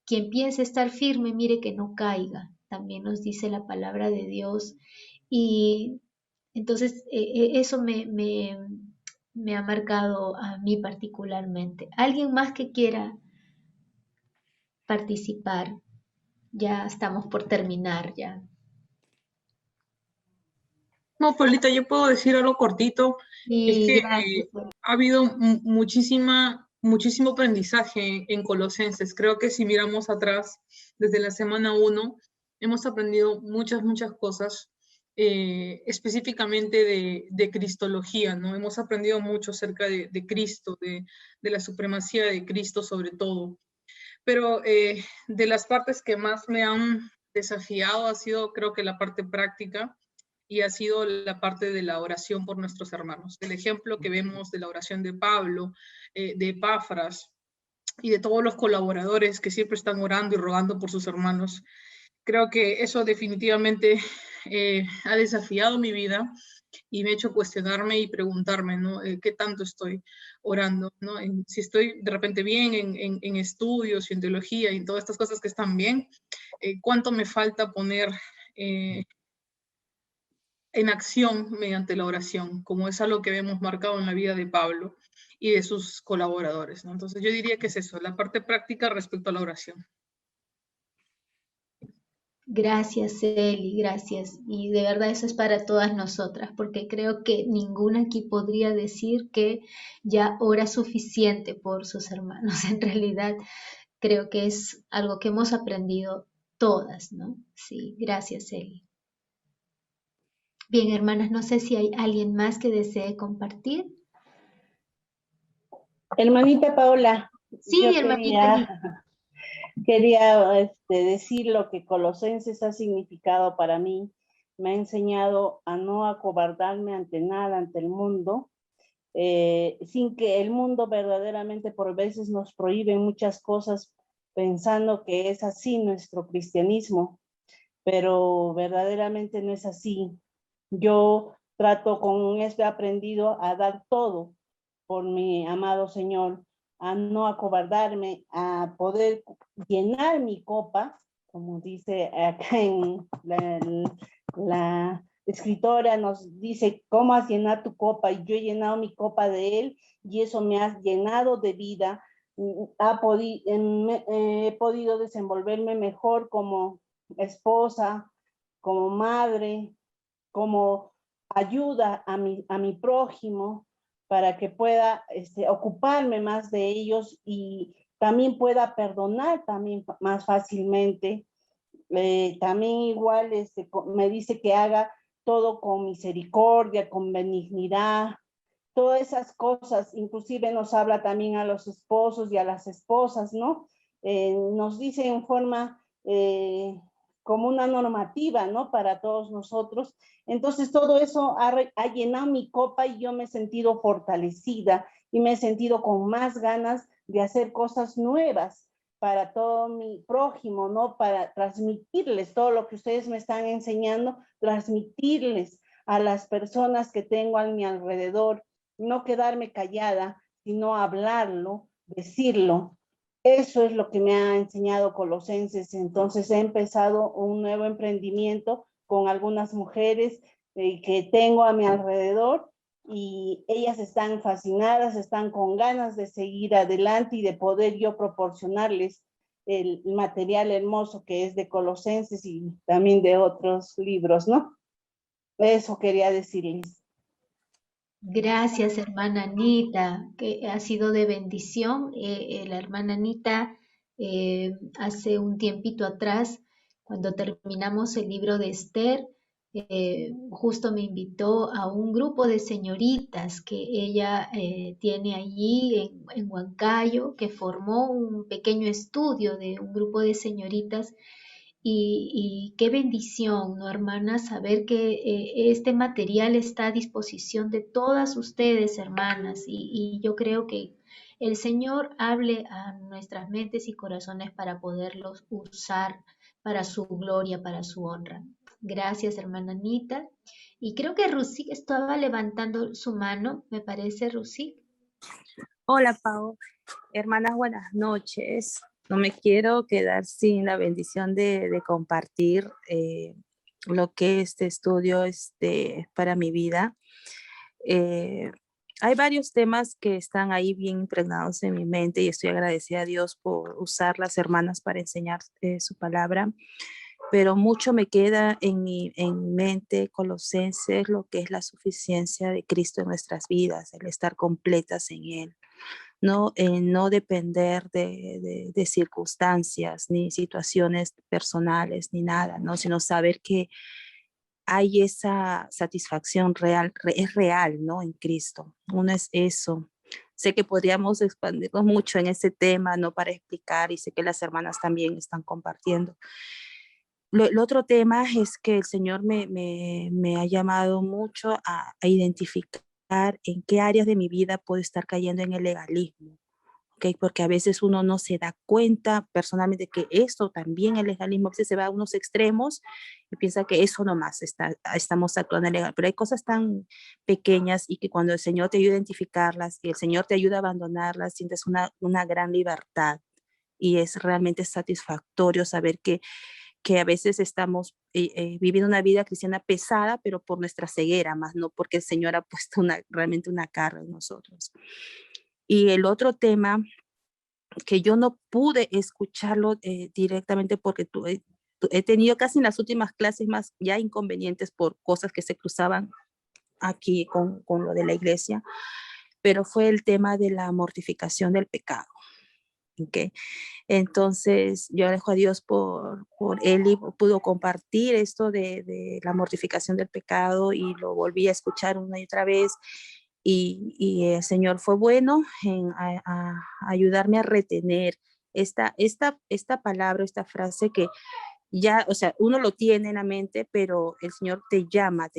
quien piense estar firme, mire que no caiga, también nos dice la palabra de Dios. Y entonces eso me ha marcado a mí particularmente. ¿Alguien más que quiera participar? Ya estamos por terminar ya. No, Paulita, yo puedo decir algo cortito. Es Y que gracias. ha habido muchísimo aprendizaje en Colosenses. Creo que si miramos atrás, desde la semana 1, hemos aprendido muchas cosas, específicamente de cristología, ¿no? Hemos aprendido mucho acerca de Cristo, de la supremacía de Cristo sobre todo. Pero de las partes que más me han desafiado ha sido, creo que la parte práctica, y ha sido la parte de la oración por nuestros hermanos. El ejemplo que vemos de la oración de Pablo, de Epafras y de todos los colaboradores que siempre están orando y rogando por sus hermanos. Creo que eso definitivamente ha desafiado mi vida y me ha hecho cuestionarme y preguntarme, ¿no? ¿Qué tanto estoy orando? ¿No? Si estoy de repente bien en estudios y en teología y en todas estas cosas que están bien, ¿cuánto me falta poner en acción mediante la oración, como es algo que vemos marcado en la vida de Pablo y de sus colaboradores, ¿no? Entonces yo diría que es eso, la parte práctica respecto a la oración. Gracias, Eli, gracias. Y de verdad eso es para todas nosotras, porque creo que ninguna aquí podría decir que ya ora suficiente por sus hermanos. En realidad, creo que es algo que hemos aprendido todas, ¿no? Sí, gracias, Eli. Bien, hermanas, no sé si hay alguien más que desee compartir. Hermanita Paola, Sí, yo hermanita Anita. quería decir lo que Colosenses ha significado para mí. Me ha enseñado a no acobardarme ante nada, ante el mundo, sin que el mundo verdaderamente por veces nos prohíbe muchas cosas pensando que es así nuestro cristianismo, pero verdaderamente no es así. Yo trato con esto, he aprendido a dar todo por mi amado Señor, a no acobardarme, a poder llenar mi copa, como dice acá en la escritora nos dice, ¿cómo has llenado tu copa? Y yo he llenado mi copa de Él y eso me ha llenado de vida. He podido desenvolverme mejor como esposa, como madre, como ayuda a mi prójimo para que pueda ocuparme más de ellos y también pueda perdonar también más fácilmente. También igual me dice que haga todo con misericordia, con benignidad, todas esas cosas. Inclusive nos habla también a los esposos y a las esposas, ¿no? Nos dice en forma como una normativa, ¿no? Para todos nosotros. Entonces todo eso ha llenado mi copa y yo me he sentido fortalecida y me he sentido con más ganas de hacer cosas nuevas para todo mi prójimo, ¿no? Para transmitirles todo lo que ustedes me están enseñando, transmitirles a las personas que tengo a mi alrededor, no quedarme callada, sino hablarlo, decirlo. Eso es lo que me ha enseñado Colosenses. Entonces he empezado un nuevo emprendimiento con algunas mujeres que tengo a mi alrededor y ellas están fascinadas, están con ganas de seguir adelante y de poder yo proporcionarles el material hermoso que es de Colosenses y también de otros libros, ¿no? Eso quería decirles. Gracias, hermana Anita, que ha sido de bendición. La hermana Anita, hace un tiempito atrás, cuando terminamos el libro de Esther, justo me invitó a un grupo de señoritas que ella tiene allí en Huancayo, que formó un pequeño estudio de un grupo de señoritas y qué bendición, ¿no, hermana? Saber que este material está a disposición de todas ustedes, hermanas, y yo creo que el Señor hable a nuestras mentes y corazones para poderlos usar para su gloria, para su honra. Gracias, hermana Anita. Y creo que Rusik estaba levantando su mano, me parece, Rusik. Hola, Pau. Hermanas, buenas noches. No me quiero quedar sin la bendición de compartir lo que este estudio para mi vida. Hay varios temas que están ahí bien impregnados en mi mente y estoy agradecida a Dios por usar las hermanas para enseñar su palabra, pero mucho me queda en mi mente, Colosenses, lo que es la suficiencia de Cristo en nuestras vidas, el estar completas en Él. No, no depender de circunstancias ni situaciones personales ni nada, ¿no? Sino saber que hay esa satisfacción real, es real, ¿no? En Cristo. Uno es eso. Sé que podríamos expandirnos mucho en ese tema, ¿no? Para explicar, y sé que las hermanas también están compartiendo. El otro tema es que el Señor me ha llamado mucho a identificar en qué áreas de mi vida puedo estar cayendo en el legalismo. ¿Okay? Porque a veces uno no se da cuenta personalmente que esto también, el legalismo, a veces se va a unos extremos y piensa que eso nomás estamos actuando en legal, pero hay cosas tan pequeñas y que cuando el Señor te ayuda a identificarlas y el Señor te ayuda a abandonarlas, sientes una gran libertad y es realmente satisfactorio saber que a veces estamos viviendo una vida cristiana pesada, pero por nuestra ceguera, más no porque el Señor ha puesto realmente una carga en nosotros. Y el otro tema que yo no pude escucharlo directamente porque he tenido casi en las últimas clases más ya inconvenientes por cosas que se cruzaban aquí con lo de la iglesia, pero fue el tema de la mortificación del pecado. ¿Okay? Entonces yo dejo a Dios por él y pudo compartir esto de la mortificación del pecado y lo volví a escuchar una y otra vez y el Señor fue bueno en a ayudarme a retener esta palabra, esta frase que ya, o sea, uno lo tiene en la mente, pero el Señor te llama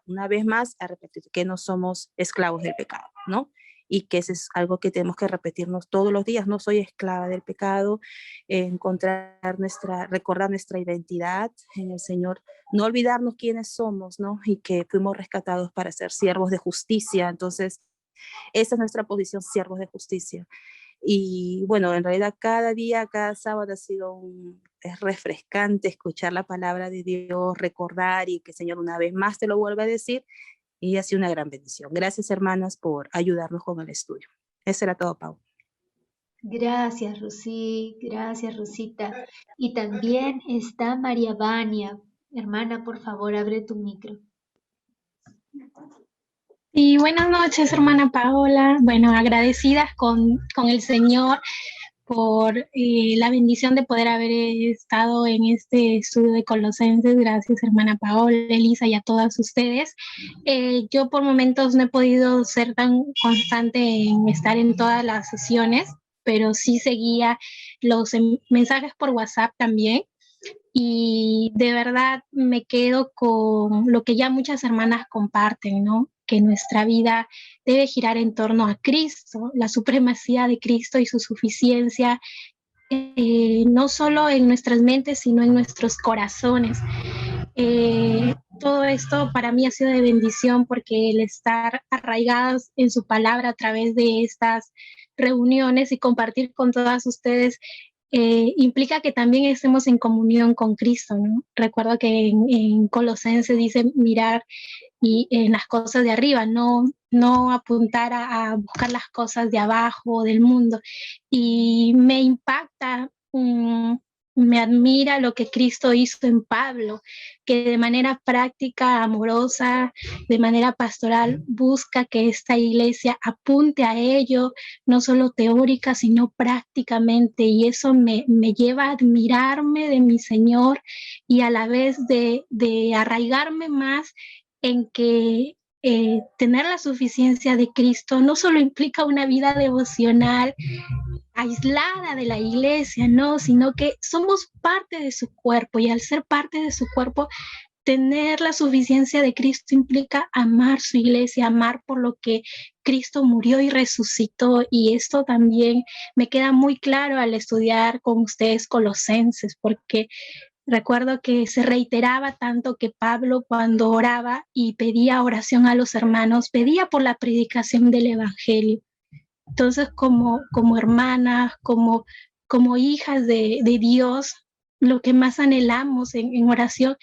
una vez más a repetir que no somos esclavos del pecado, ¿no? Y que eso es algo que tenemos que repetirnos todos los días. No soy esclava del pecado, recordar nuestra identidad en el Señor, no olvidarnos quiénes somos, ¿no? Y que fuimos rescatados para ser siervos de justicia. Entonces, esa es nuestra posición, siervos de justicia. Y bueno, en realidad cada día, cada sábado es refrescante escuchar la palabra de Dios, recordar y que el Señor una vez más te lo vuelva a decir. Y ha sido una gran bendición. Gracias, hermanas, por ayudarnos con el estudio. Eso era todo, Pau. Gracias, gracias, Rosita. Y también está María Vania. Hermana, por favor, abre tu micro. Y buenas noches, hermana Paola. Bueno, agradecidas con el Señor por la bendición de poder haber estado en este estudio de Colosenses. Gracias, hermana Paola, Elisa y a todas ustedes. Yo por momentos no he podido ser tan constante en estar en todas las sesiones, pero sí seguía los mensajes por WhatsApp también. Y de verdad me quedo con lo que ya muchas hermanas comparten, ¿no? Que nuestra vida debe girar en torno a Cristo, la supremacía de Cristo y su suficiencia, no solo en nuestras mentes, sino en nuestros corazones. Todo esto para mí ha sido de bendición porque el estar arraigados en su palabra a través de estas reuniones y compartir con todas ustedes implica que también estemos en comunión con Cristo, ¿no? Recuerdo que en Colosenses dice mirar y en las cosas de arriba, no apuntar a buscar las cosas de abajo del mundo. Y me impacta, me admira lo que Cristo hizo en Pablo, que de manera práctica, amorosa, de manera pastoral, busca que esta iglesia apunte a ello, no solo teórica, sino prácticamente. Y eso me lleva a admirarme de mi Señor y a la vez de arraigarme más en que tener la suficiencia de Cristo no solo implica una vida devocional aislada de la iglesia, no, sino que somos parte de su cuerpo y al ser parte de su cuerpo, tener la suficiencia de Cristo implica amar su iglesia, amar por lo que Cristo murió y resucitó. Y esto también me queda muy claro al estudiar con ustedes Colosenses, porque recuerdo que se reiteraba tanto que Pablo cuando oraba y pedía oración a los hermanos, pedía por la predicación del evangelio. Entonces, como hermanas, como hijas de Dios, lo que más anhelamos en oración,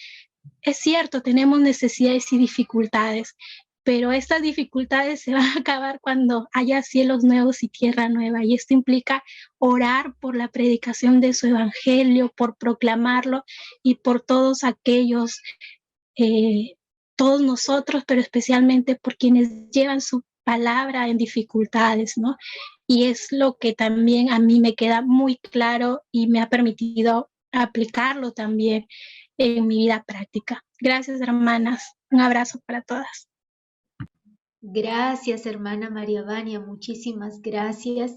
es cierto, tenemos necesidades y dificultades, pero estas dificultades se van a acabar cuando haya cielos nuevos y tierra nueva. Y esto implica orar por la predicación de su evangelio, por proclamarlo y por todos aquellos, todos nosotros, pero especialmente por quienes llevan su palabra en dificultades, ¿no? Y es lo que también a mí me queda muy claro y me ha permitido aplicarlo también en mi vida práctica. Gracias, hermanas. Un abrazo para todas. Gracias, hermana María Vania, muchísimas gracias.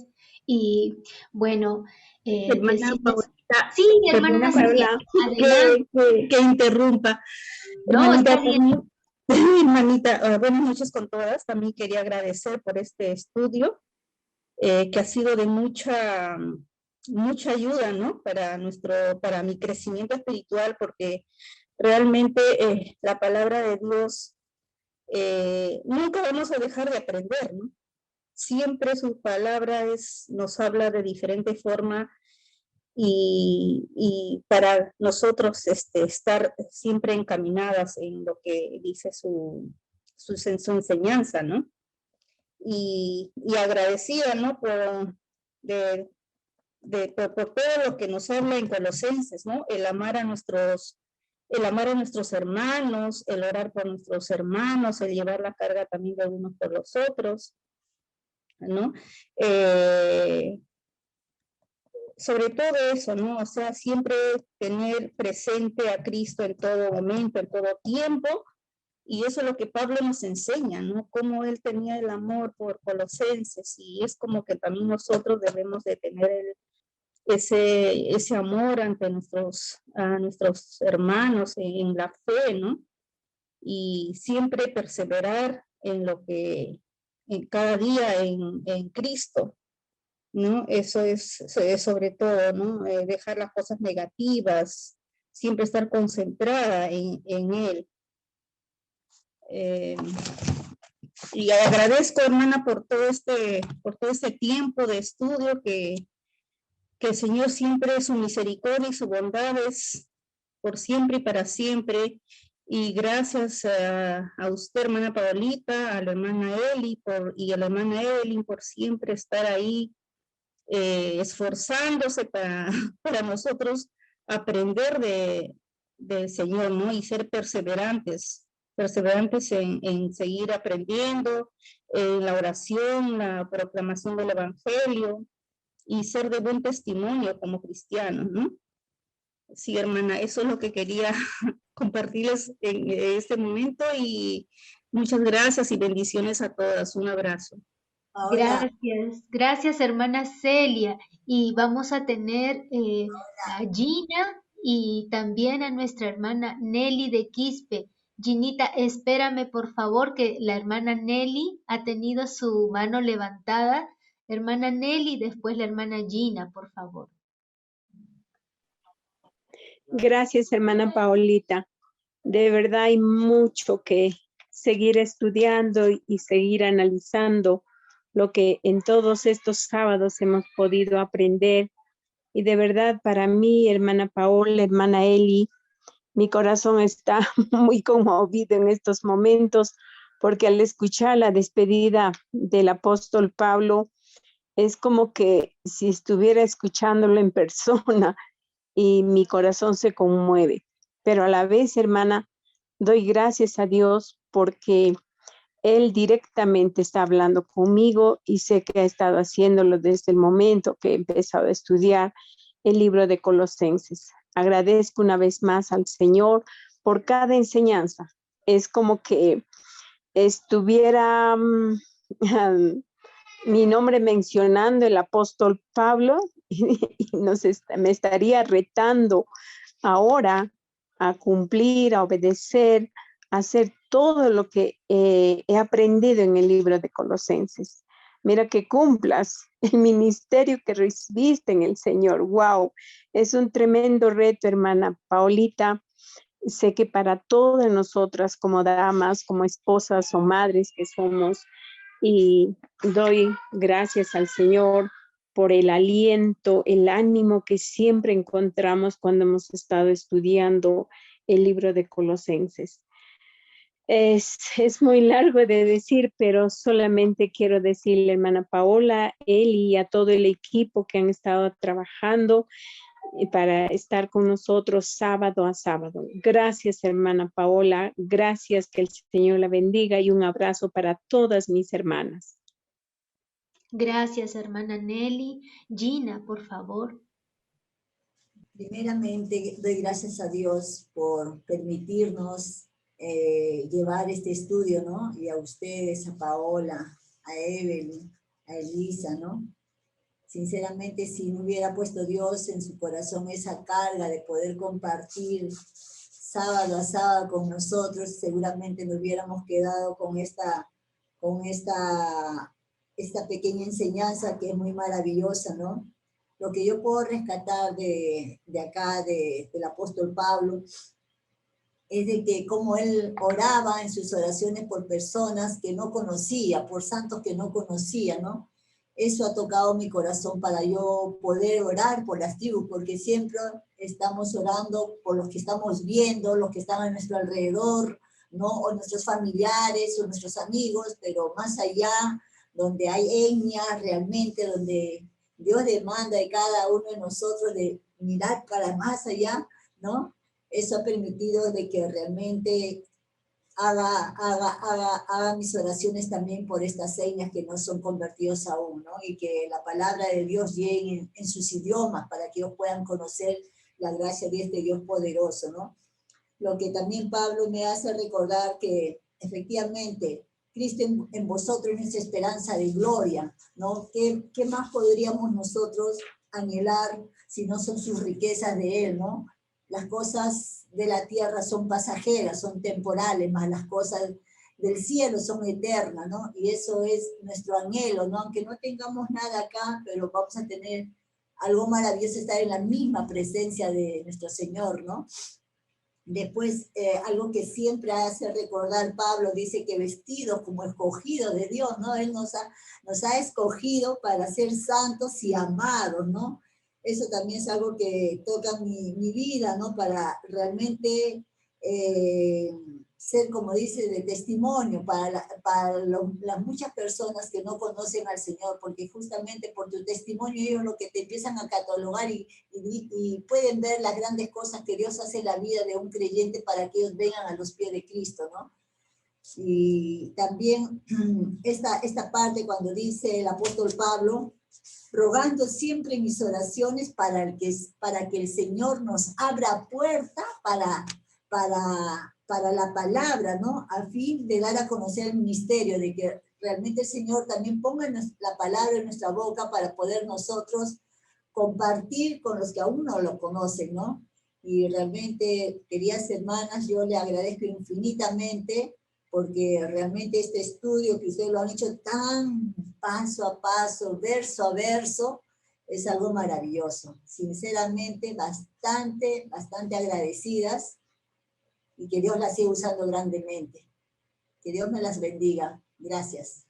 Y bueno, hermana Paulita, sí, hermana Paula, que interrumpa. No, Hermanita, está bien. Hermanita, buenas noches con todas. También quería agradecer por este estudio que ha sido de mucha ayuda, ¿no? Para mi crecimiento espiritual, porque realmente la palabra de Dios nunca vamos a dejar de aprender, ¿no? Siempre su palabra nos habla de diferente forma y para nosotros estar siempre encaminadas en lo que dice su enseñanza, ¿no? Y agradecida, ¿no? por todo lo que nos habla en Colosenses, ¿no? El amar a nuestros hermanos, el orar por nuestros hermanos, el llevar la carga también de unos por los otros, ¿no? Sobre todo eso, ¿no? O sea, siempre tener presente a Cristo en todo momento, en todo tiempo, y eso es lo que Pablo nos enseña, ¿no? Cómo él tenía el amor por Colosenses, y es como que también nosotros debemos de tener ese amor ante nuestros hermanos en la fe, ¿no? Y siempre perseverar en en cada día en Cristo, ¿no? Eso es sobre todo, ¿no? Dejar las cosas negativas, siempre estar concentrada en Él. Y agradezco, hermana, por todo este tiempo de estudio que el Señor siempre, su misericordia y su bondad es por siempre y para siempre. Y gracias a usted, hermana Paolita, a la hermana Eli y a la hermana Evelyn por siempre estar ahí esforzándose para nosotros aprender del Señor, ¿no? Y ser perseverantes en seguir aprendiendo, en la oración, la proclamación del Evangelio, y ser de buen testimonio como cristianos, ¿no? Sí, hermana, eso es lo que quería compartirles en este momento, y muchas gracias y bendiciones a todas. Un abrazo. Ahora, Gracias hermana Celia. Y vamos a tener a Gina y también a nuestra hermana Nelly de Quispe. Ginita, espérame por favor, que la hermana Nelly ha tenido su mano levantada. Hermana Nelly, después la hermana Gina, por favor. Gracias, hermana Paolita. De verdad hay mucho que seguir estudiando y seguir analizando lo que en todos estos sábados hemos podido aprender. Y de verdad, para mí, hermana Paola, hermana Eli, mi corazón está muy conmovido en estos momentos, porque al escuchar la despedida del apóstol Pablo, es como que si estuviera escuchándolo en persona, y mi corazón se conmueve. Pero a la vez, hermana, doy gracias a Dios porque Él directamente está hablando conmigo, y sé que ha estado haciéndolo desde el momento que he empezado a estudiar el libro de Colosenses. Agradezco una vez más al Señor por cada enseñanza. Es como que estuviera mi nombre mencionando el apóstol Pablo, y me estaría retando ahora a cumplir, a obedecer, a hacer todo lo que he aprendido en el libro de Colosenses. Mira que cumplas el ministerio que recibiste en el Señor. ¡Wow! Es un tremendo reto, hermana Paolita. Sé que para todas nosotras como damas, como esposas o madres que somos, y doy gracias al Señor por el aliento, el ánimo que siempre encontramos cuando hemos estado estudiando el libro de Colosenses. Es muy largo de decir, pero solamente quiero decirle, hermana Paola, Eli y a todo el equipo que han estado trabajando para estar con nosotros sábado a sábado. Gracias, hermana Paola. Gracias, que el Señor la bendiga, y un abrazo para todas mis hermanas. Gracias, hermana Nelly. Gina, por favor. Primeramente, doy gracias a Dios por permitirnos llevar este estudio, ¿no? Y a ustedes, a Paola, a Evelyn, a Elisa, ¿no? Sinceramente, si no hubiera puesto Dios en su corazón esa carga de poder compartir sábado a sábado con nosotros, seguramente nos hubiéramos quedado con esta pequeña enseñanza que es muy maravillosa, ¿no? Lo que yo puedo rescatar de acá, del apóstol Pablo, es de que como él oraba en sus oraciones por personas que no conocía, por santos que no conocía, ¿no? Eso ha tocado mi corazón para yo poder orar por las tribus, porque siempre estamos orando por los que estamos viendo, los que están a nuestro alrededor, ¿no? O nuestros familiares o nuestros amigos, pero más allá, donde hay etnia realmente, donde Dios demanda de cada uno de nosotros de mirar para más allá, ¿no? Eso ha permitido de que realmente haga mis oraciones también por estas señas que no son convertidos aún, ¿no? Y que la palabra de Dios llegue en sus idiomas para que ellos puedan conocer la gracia de este Dios poderoso, ¿no? Lo que también Pablo me hace recordar que efectivamente Cristo en vosotros es esperanza de gloria, ¿no? ¿Qué más podríamos nosotros anhelar si no son sus riquezas de Él, ¿no? Las cosas de la tierra son pasajeras, son temporales, más las cosas del cielo son eternas, ¿no? Y eso es nuestro anhelo, ¿no? Aunque no tengamos nada acá, pero vamos a tener algo maravilloso, estar en la misma presencia de nuestro Señor, ¿no? Después, algo que siempre hace recordar Pablo, dice que vestidos como escogidos de Dios, ¿no? Él nos ha escogido para ser santos y amados, ¿no? Eso también es algo que toca mi vida, ¿no? Para realmente ser, como dice, de testimonio para las muchas personas que no conocen al Señor, porque justamente por tu testimonio ellos lo que te empiezan a catalogar y pueden ver las grandes cosas que Dios hace en la vida de un creyente para que ellos vengan a los pies de Cristo, ¿no? Y también esta parte cuando dice el apóstol Pablo, rogando siempre en mis oraciones para que el Señor nos abra puerta para la palabra, ¿no? A fin de dar a conocer el misterio, de que realmente el Señor también ponga la palabra en nuestra boca para poder nosotros compartir con los que aún no lo conocen, ¿no? Y realmente, queridas hermanas, yo le agradezco infinitamente porque realmente este estudio que ustedes lo han hecho tan paso a paso, verso a verso, es algo maravilloso. Sinceramente, bastante agradecidas y que Dios las siga usando grandemente. Que Dios me las bendiga. Gracias.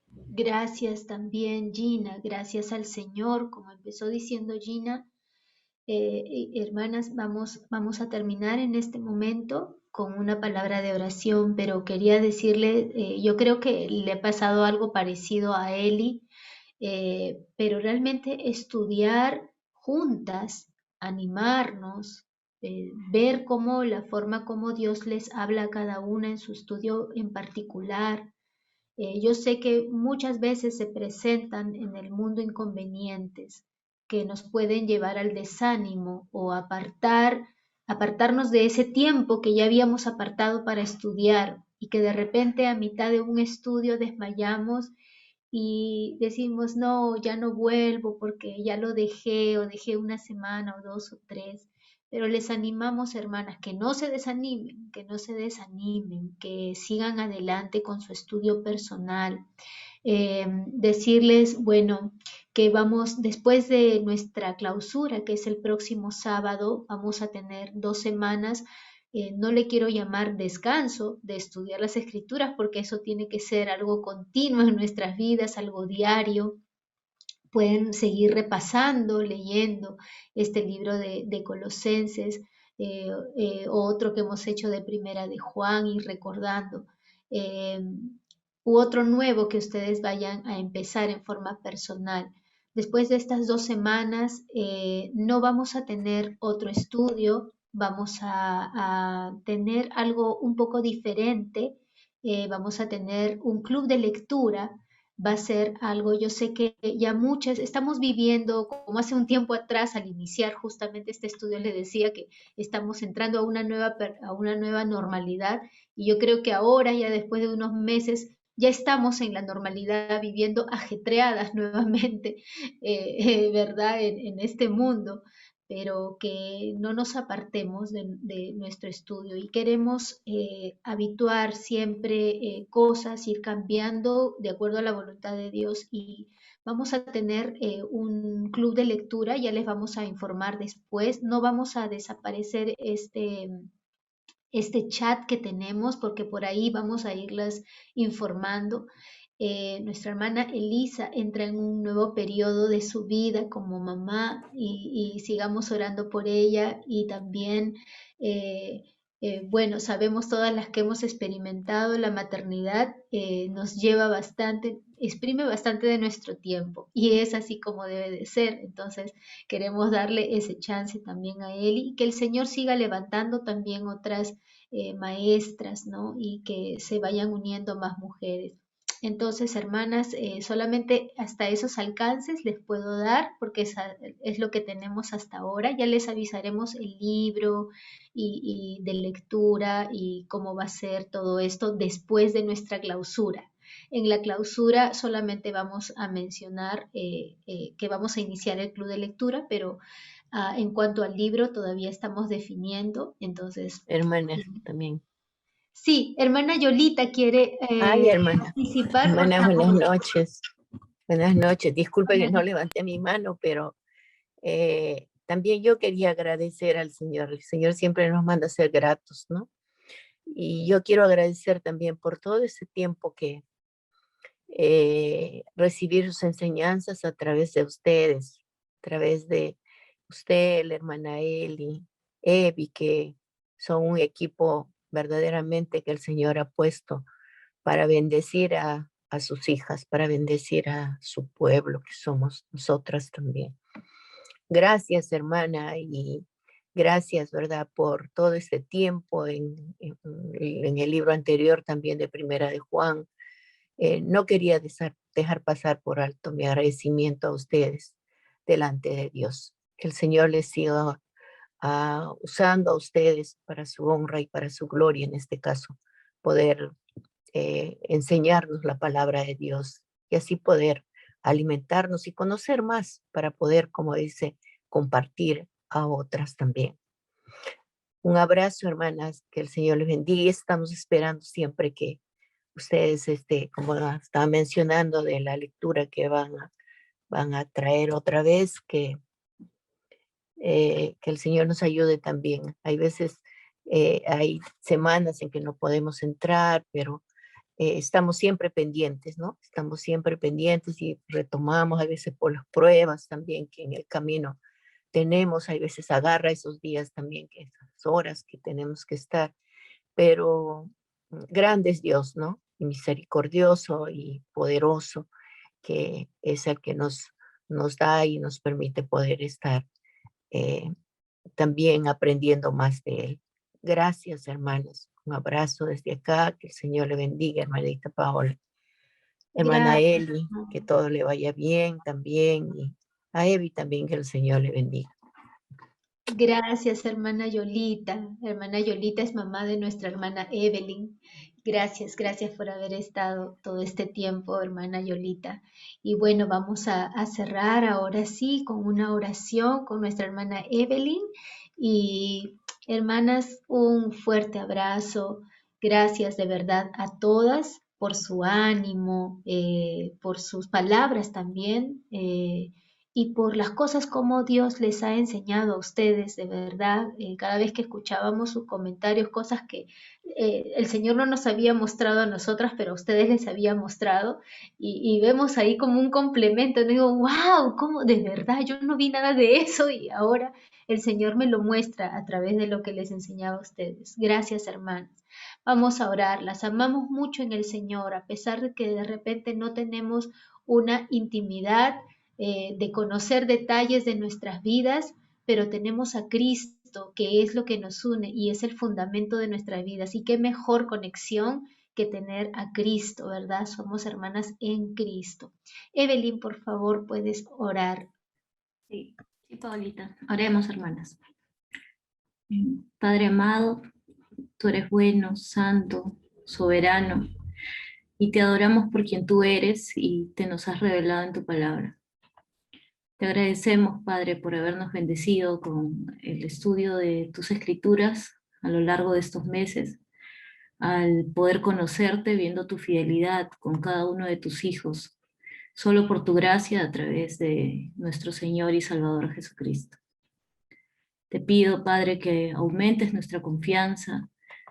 Gracias también, Gina. Gracias al Señor. Como empezó diciendo Gina, hermanas, vamos a terminar en este momento con una palabra de oración, pero quería decirle, yo creo que le ha pasado algo parecido a Eli, pero realmente estudiar juntas, animarnos, ver cómo la forma como Dios les habla a cada una en su estudio en particular. Yo sé que muchas veces se presentan en el mundo inconvenientes que nos pueden llevar al desánimo o apartarnos de ese tiempo que ya habíamos apartado para estudiar y que de repente a mitad de un estudio desmayamos y decimos, no, ya no vuelvo porque ya lo dejé o dejé una semana o 2 o 3. Pero les animamos, hermanas, que no se desanimen, que sigan adelante con su estudio personal. Decirles, bueno, que vamos, después de nuestra clausura, que es el próximo sábado, vamos a tener 2 semanas. No le quiero llamar descanso de estudiar las escrituras porque eso tiene que ser algo continuo en nuestras vidas, algo diario. Pueden seguir repasando, leyendo este libro de Colosenses, otro que hemos hecho de Primera de Juan y recordando, u otro nuevo que ustedes vayan a empezar en forma personal. Después de estas 2 semanas no vamos a tener otro estudio, vamos a tener algo un poco diferente, vamos a tener un club de lectura. Va a ser algo, yo sé que ya muchas estamos viviendo, como hace un tiempo atrás al iniciar justamente este estudio les decía que estamos entrando a una nueva normalidad y yo creo que ahora ya después de unos meses ya estamos en la normalidad viviendo ajetreadas nuevamente, ¿verdad? En este mundo, pero que no nos apartemos de nuestro estudio y queremos habituar siempre cosas, ir cambiando de acuerdo a la voluntad de Dios y vamos a tener un club de lectura, ya les vamos a informar después, no vamos a desaparecer este chat que tenemos porque por ahí vamos a irlas informando. Nuestra hermana Elisa entra en un nuevo periodo de su vida como mamá y sigamos orando por ella y también, bueno, sabemos todas las que hemos experimentado la maternidad, nos lleva bastante exprime bastante de nuestro tiempo y es así como debe de ser. Entonces queremos darle ese chance también a él y que el Señor siga levantando también otras maestras, ¿no? Y que se vayan uniendo más mujeres. Entonces, hermanas, solamente hasta esos alcances les puedo dar porque es lo que tenemos hasta ahora. Ya les avisaremos el libro y de lectura y cómo va a ser todo esto después de nuestra clausura. En la clausura solamente vamos a mencionar que vamos a iniciar el club de lectura, pero en cuanto al libro todavía estamos definiendo. Entonces, Hermana, también. sí, hermana Yolita quiere Ay, hermana. participar. Hermana, Por buenas favor. noches. Buenas noches. Disculpe que Buenas no noches. levanté mi mano, pero también yo quería agradecer al Señor. El Señor siempre nos manda a ser gratos, ¿no? Y yo quiero agradecer también por todo ese tiempo que recibir sus enseñanzas a través de ustedes, a través de usted, la hermana Eli, Evi, que son un equipo verdaderamente que el Señor ha puesto para bendecir a sus hijas, para bendecir a su pueblo, que somos nosotras también. Gracias, hermana, y gracias, ¿verdad?, por todo este tiempo en el libro anterior también de Primera de Juan. No quería dejar pasar por alto mi agradecimiento a ustedes delante de Dios. Que el Señor les siga usando a ustedes para su honra y para su gloria, en este caso, poder enseñarnos la palabra de Dios y así poder alimentarnos y conocer más para poder, como dice, compartir a otras también. Un abrazo, hermanas, que el Señor les bendiga y estamos esperando siempre que ustedes, como estaba mencionando de la lectura que van a traer otra vez, que el Señor nos ayude también. Hay veces, hay semanas en que no podemos entrar, pero estamos siempre pendientes, ¿no? Estamos siempre pendientes y retomamos a veces por las pruebas también que en el camino tenemos, hay veces agarra esos días también, que esas horas que tenemos que estar, pero grande es Dios, ¿no? Y misericordioso y poderoso, que es el que nos da y nos permite poder estar también aprendiendo más de Él. Gracias, hermanos. Un abrazo desde acá, que el Señor le bendiga, hermanita Paola. Hermana Gracias. Eli, que todo le vaya bien también, y a Evi también, que el Señor le bendiga. Gracias, hermana Yolita. Hermana Yolita es mamá de nuestra hermana Evelyn. Gracias, gracias por haber estado todo este tiempo, hermana Yolita. Y bueno, vamos a cerrar ahora sí con una oración con nuestra hermana Evelyn. Y hermanas, un fuerte abrazo. Gracias de verdad a todas por su ánimo, por sus palabras también. Y por las cosas como Dios les ha enseñado a ustedes, de verdad, cada vez que escuchábamos sus comentarios, cosas que el Señor no nos había mostrado a nosotras, pero a ustedes les había mostrado, y vemos ahí como un complemento, y digo, wow, ¿cómo? De verdad, yo no vi nada de eso, y ahora el Señor me lo muestra a través de lo que les enseñaba a ustedes. Gracias, hermanas. Vamos a orar, las amamos mucho en el Señor, a pesar de que de repente no tenemos una intimidad, de conocer detalles de nuestras vidas, pero tenemos a Cristo, que es lo que nos une y es el fundamento de nuestras vidas. Y qué mejor conexión que tener a Cristo, ¿verdad? Somos hermanas en Cristo. Evelyn, por favor, puedes orar. Sí, Paulita. Oremos, hermanas. Padre amado, tú eres bueno, santo, soberano, y te adoramos por quien tú eres y te nos has revelado en tu palabra. Te agradecemos, Padre, por habernos bendecido con el estudio de tus escrituras a lo largo de estos meses, al poder conocerte viendo tu fidelidad con cada uno de tus hijos, solo por tu gracia a través de nuestro Señor y Salvador Jesucristo. Te pido, Padre, que aumentes nuestra confianza,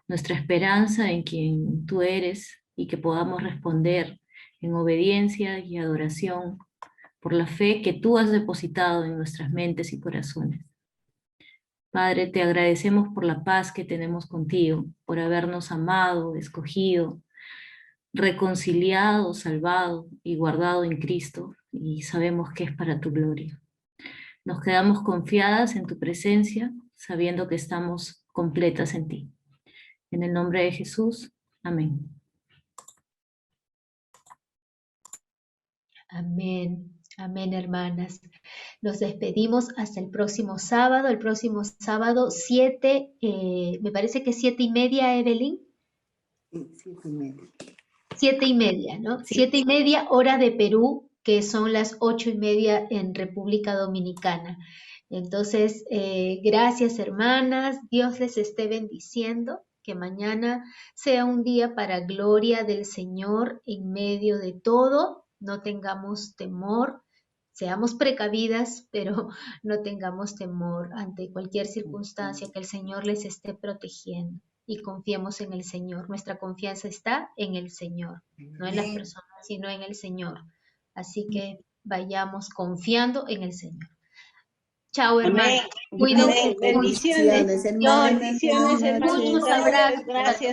nuestra esperanza en quien tú eres y que podamos responder en obediencia y adoración por la fe que tú has depositado en nuestras mentes y corazones. Padre, te agradecemos por la paz que tenemos contigo, por habernos amado, escogido, reconciliado, salvado y guardado en Cristo, y sabemos que es para tu gloria. Nos quedamos confiadas en tu presencia, sabiendo que estamos completas en ti. En el nombre de Jesús, amén. Amén, amén, hermanas. Nos despedimos hasta el próximo sábado. El próximo sábado 7, me parece que 7:30, Evelyn. 7:30. 7:30, ¿no? Sí. 7:30 hora de Perú, que son las 8:30 en República Dominicana. Entonces, gracias, hermanas. Dios les esté bendiciendo. Que mañana sea un día para gloria del Señor en medio de todo. No tengamos temor, seamos precavidas, pero no tengamos temor ante cualquier circunstancia, que el Señor les esté protegiendo, y confiemos en el Señor. Nuestra confianza está en el Señor, no en las personas, sino en el Señor. Así que vayamos confiando en el Señor. Chao, hermanos. Cuídense. Bendiciones. Bendiciones, hermanas. Bendiciones, Muchos hermanitas. abrazos. Gracias.